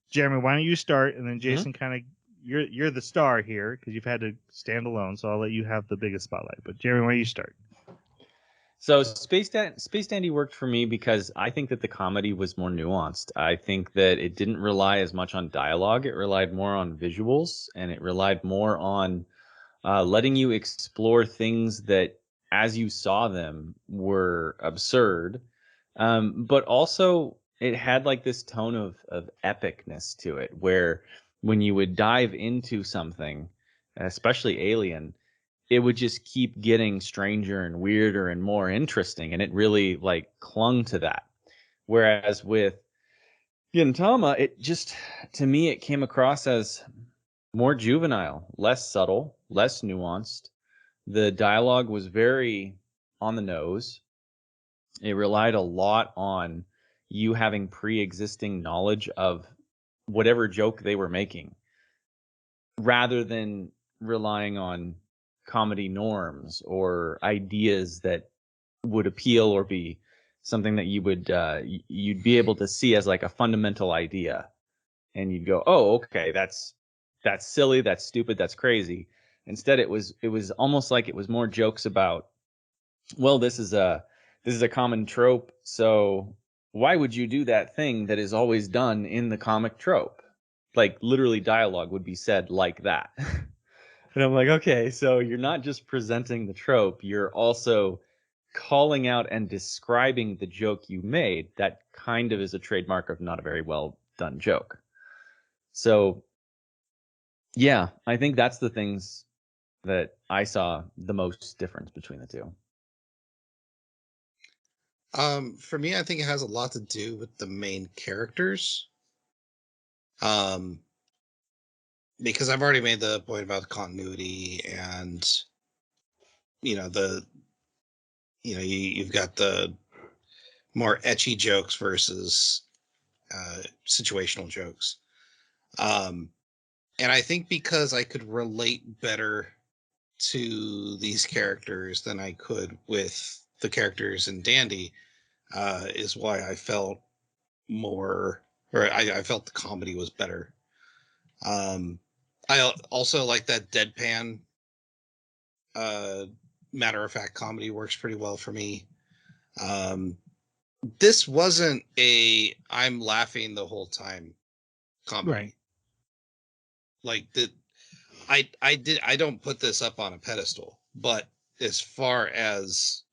Jeremy, why don't you start, and then Jason, kind of you're the star here because you've had to stand alone, so I'll let you have the biggest spotlight. But Jeremy, why don't you start? So Space Dandy worked for me because I think that the comedy was more nuanced. I think that it didn't rely as much on dialogue. It relied more on visuals, and it relied more on letting you explore things that, as you saw them, were absurd. But also, it had like this tone of epicness to it, where when you would dive into something, especially Alien, it would just keep getting stranger and weirder and more interesting, and it really like clung to that. Whereas with Gintama, it just, to me, it came across as more juvenile, less subtle, less nuanced. The dialogue was very on the nose. It relied a lot on you having pre-existing knowledge of whatever joke they were making, rather than relying on comedy norms or ideas that would appeal or be something that you'd be able to see as like a fundamental idea, and you'd go, oh, okay, that's silly, that's stupid, that's crazy. Instead, it was almost like it was more jokes about, well, this is a common trope, so why would you do that thing that is always done in the comic trope? Like literally dialogue would be said like that. And I'm like, okay, so you're not just presenting the trope, you're also calling out and describing the joke you made. That kind of is a trademark of not a very well done joke. So yeah, I think that's the things that I saw the most difference between the two. For me, I think it has a lot to do with the main characters. Because I've already made the point about continuity, and you've got the more ecchi jokes versus situational jokes. And I think because I could relate better to these characters than I could with the characters in Dandy, is why I felt I felt the comedy was better. I also like that deadpan, matter of fact comedy works pretty well for me. This wasn't I'm laughing the whole time comedy. Right. Like that, I don't put this up on a pedestal, but as far as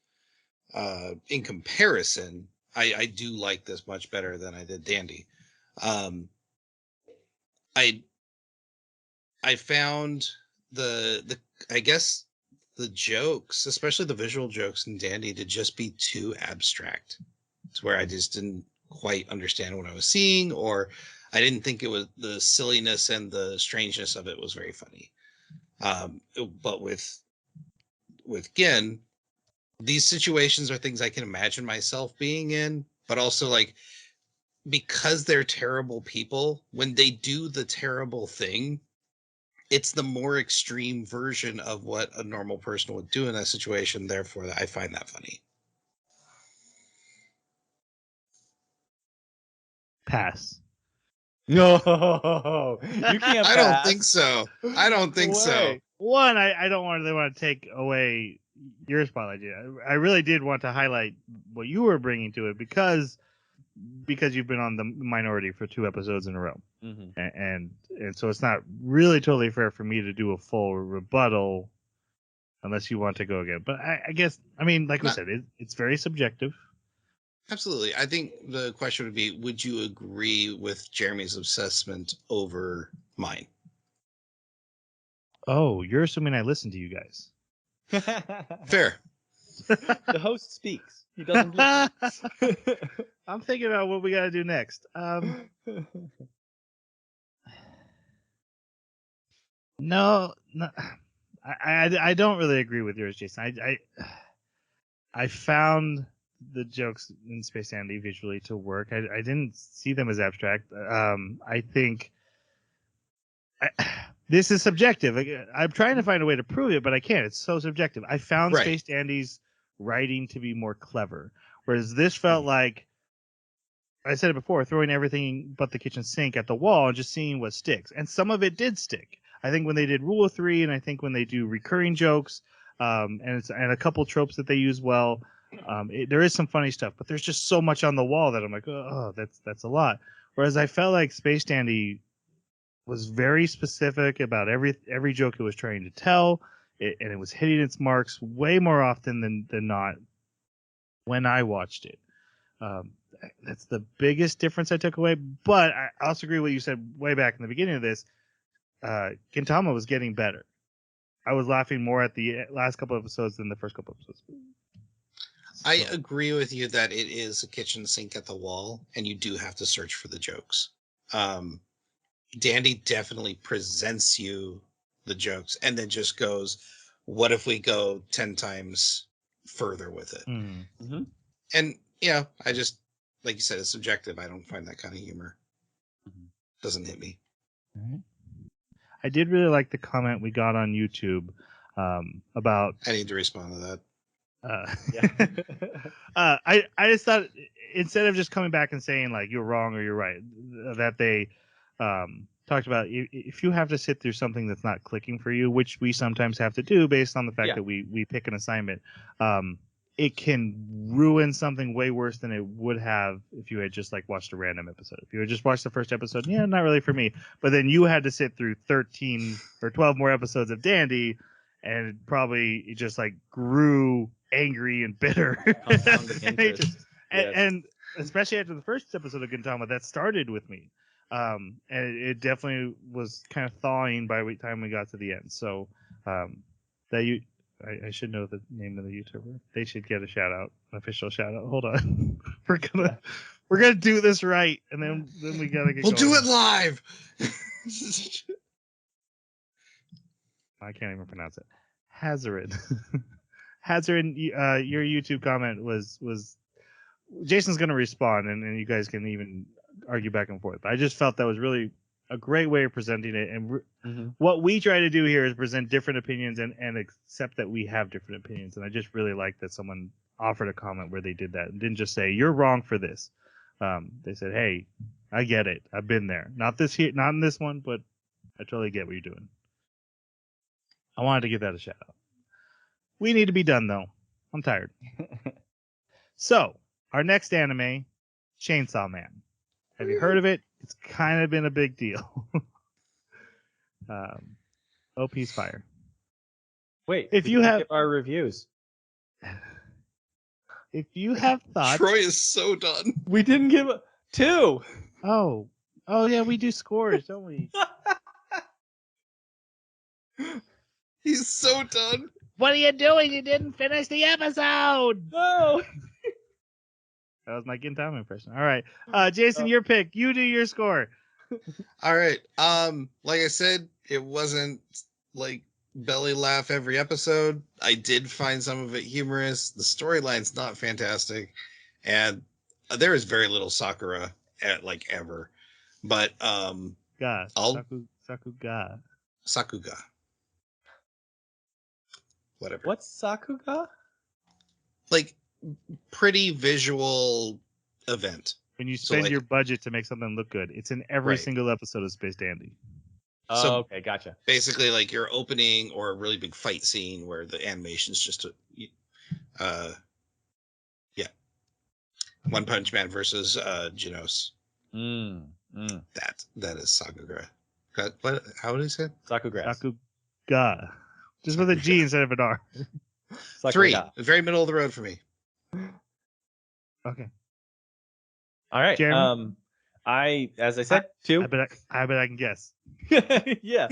in comparison, I do like this much better than I did Dandy. I I found the I guess the jokes, especially the visual jokes in Dandy, to just be too abstract. It's where I just didn't quite understand what I was seeing, or I didn't think it was the silliness and the strangeness of it was very funny. But with Gin, these situations are things I can imagine myself being in, but also like because they're terrible people, when they do the terrible thing, it's the more extreme version of what a normal person would do in that situation. Therefore, I find that funny. Pass. No, you can't I don't think pass. so. I don't think so. One, I don't really want to take away your spotlight. I really did want to highlight what you were bringing to it because you've been on the minority for 2 episodes in a row, and so it's not really totally fair for me to do a full rebuttal unless you want to go again. But I guess like we said, it's very subjective. Absolutely. I think the question would be, would you agree with Jeremy's assessment over mine? Oh, you're assuming I listen to you guys. Fair. The host speaks. He doesn't listen. I'm thinking about what we got to do next. No, I don't really agree with yours, Jason. I found the jokes in Space Dandy visually to work. I didn't see them as abstract. I think this is subjective. I'm trying to find a way to prove it, but I can't. It's so subjective. I found Right. Space Dandy's writing to be more clever, whereas this felt like, I said it before, throwing everything but the kitchen sink at the wall and just seeing what sticks. And some of it did stick. I think when they did Rule of Three, and I think when they do recurring jokes, and a couple tropes that they use well, there is some funny stuff. But there's just so much on the wall that I'm like, oh, that's a lot. Whereas I felt like Space Dandy was very specific about every joke it was trying to tell, and it was hitting its marks way more often than not when I watched it. That's the biggest difference I took away. But I also agree with what you said way back in the beginning of this. Gintama was getting better. I was laughing more at the last couple episodes than the first couple episodes. I agree with you that it is a kitchen sink at the wall, and you do have to search for the jokes. Dandy definitely presents you the jokes and then just goes, what if we go 10 times further with it? Mm-hmm. And, I just, like you said, it's subjective. I don't find that kind of humor. Doesn't hit me. Right. I did really like the comment we got on YouTube about. I need to respond to that. I just thought, instead of just coming back and saying like you're wrong or you're right, that they talked about if you have to sit through something that's not clicking for you, which we sometimes have to do based on the fact that we pick an assignment, it can ruin something way worse than it would have if you had just like watched a random episode. If you had just watched the first episode, not really for me, but then you had to sit through 13 or 12 more episodes of Dandy, and probably it just like grew angry and bitter. And especially after the first episode of Gintama, that started with me. And it definitely was kind of thawing by the time we got to the end. So I should know the name of the YouTuber. They should get a shout out, an official shout out. Hold on. we're gonna do this right, and then we gotta get We'll going. do it live. I can't even pronounce it. Hazarin. Hazarin, your YouTube comment was Jason's going to respond, and you guys can even argue back and forth. I just felt that was really a great way of presenting it. And what we try to do here is present different opinions and accept that we have different opinions. And I just really like that someone offered a comment where they did that and didn't just say, you're wrong for this. They said, hey, I get it. I've been there. Not in this one, but I totally get what you're doing. I wanted to give that a shout out. We need to be done, though. I'm tired. So, our next anime, Chainsaw Man. Have you heard of it? It's kind of been a big deal. OP's fire. Wait, If we you didn't have- give our reviews. If you have thoughts, Troy is so done. We didn't give 2. oh yeah, we do scores, don't we? He's so done. What are you doing? You didn't finish the episode. No. That was my Gintama impression. All right, Jason, your pick. You do your score. All right. Like I said, it wasn't like belly laugh every episode. I did find some of it humorous. The storyline's not fantastic, and there is very little Sakura like ever. But Ga. I'll- Sakuga. Sakuga, whatever. What's Sakuga? Like pretty visual event. When you So, spend like- your budget to make something look good, it's in every Right. single episode of Space Dandy. Oh, So- okay, gotcha. Basically, like your opening or a really big fight scene where the animation's just One Punch Man versus Genos. That is Sakura. What? How would he say it? Sakuga. Sakuga. Just with a G instead of an R. 3, very middle of the road for me. Okay. All right. Jeremy? As I said, 2. I bet I can guess. Yeah.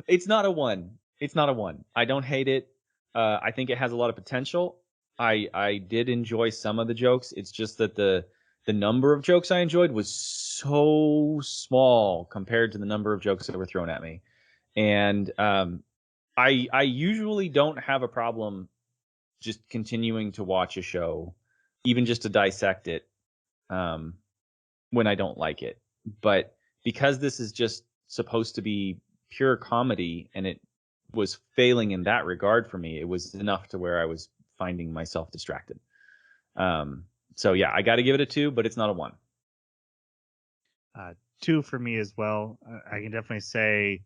It's not a 1. It's not a 1. I don't hate it. I think it has a lot of potential. I did enjoy some of the jokes. It's just that the number of jokes I enjoyed was so small compared to the number of jokes that were thrown at me. And I usually don't have a problem just continuing to watch a show, even just to dissect it, when I don't like it. But because this is just supposed to be pure comedy and it was failing in that regard for me, it was enough to where I was finding myself distracted. So yeah, I got to give it a 2, but it's not a 1. 2 for me as well. I can definitely say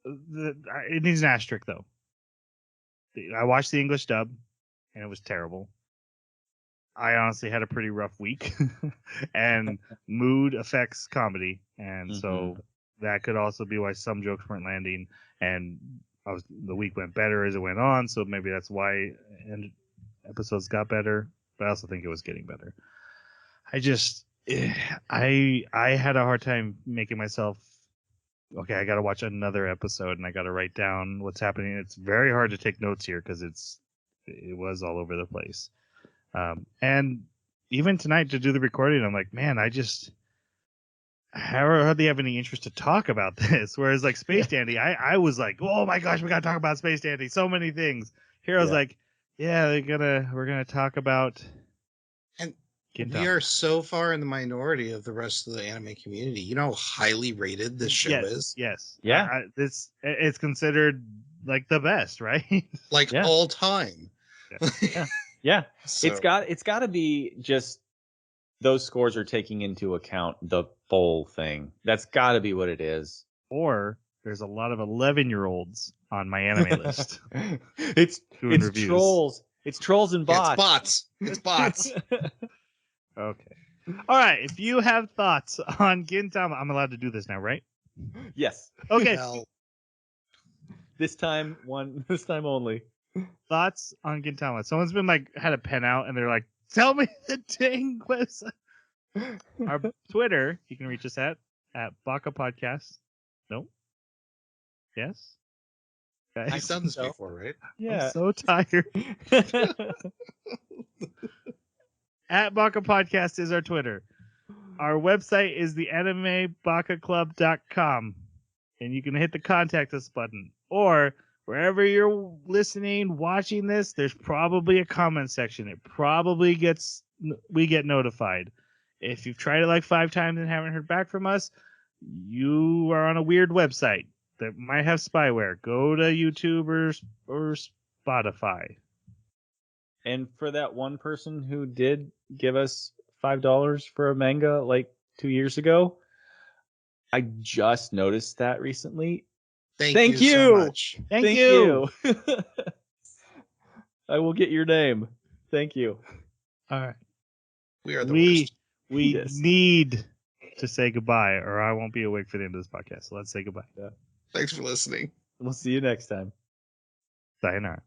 it needs an asterisk though. I watched the English dub and it was terrible. I honestly had a pretty rough week, and mood affects comedy, and so that could also be why some jokes weren't landing. And the week went better as it went on, so maybe that's why episodes got better. But I also think it was getting better. I had a hard time making myself. Okay, I got to watch another episode, and I got to write down what's happening. It's very hard to take notes here because it was all over the place. And even tonight to do the recording, I'm like, man, I hardly have any interest to talk about this. Whereas like Space Dandy, I was like, oh my gosh, we gotta talk about Space Dandy. So many things. Here I was like, yeah, we're gonna talk about. And Gintama. we are so far in the minority of the rest of the anime community. You know how highly rated this show is? Yes. Yeah. It's considered like the best, right? Like all time. Yeah. So, It's got to be just those scores are taking into account the full thing. That's got to be what it is. Or there's a lot of 11-year-olds on my anime list. It's reviews. trolls. It's trolls and yeah, bots. it's bots. Okay. All right. If you have thoughts on Gintama, I'm allowed to do this now, right? Yes. Okay. Hell, This time only. Thoughts on Gintama. Someone's been had a pen out and they're like, tell me the dang website. Our Twitter, you can reach us at Baka Podcast. No? Yes? Guys, I've done this before, right? Yeah. I'm so tired. At Baka Podcast is our Twitter. Our website is the animebakaclub.com. And you can hit the contact us button. Or wherever you're listening, watching this, there's probably a comment section. It probably we get notified. If you've tried it like 5 times and haven't heard back from us, you are on a weird website that might have spyware. Go to YouTube or Spotify. And for that one person who did give us $5 for a manga like 2 years ago, I just noticed that recently. Thank you so much. Thank you. I will get your name. Thank you. All right. We are the We worst. Yes. need to say goodbye, or I won't be awake for the end of this podcast. So let's say goodbye. Thanks for listening. We'll see you next time. Sayonara.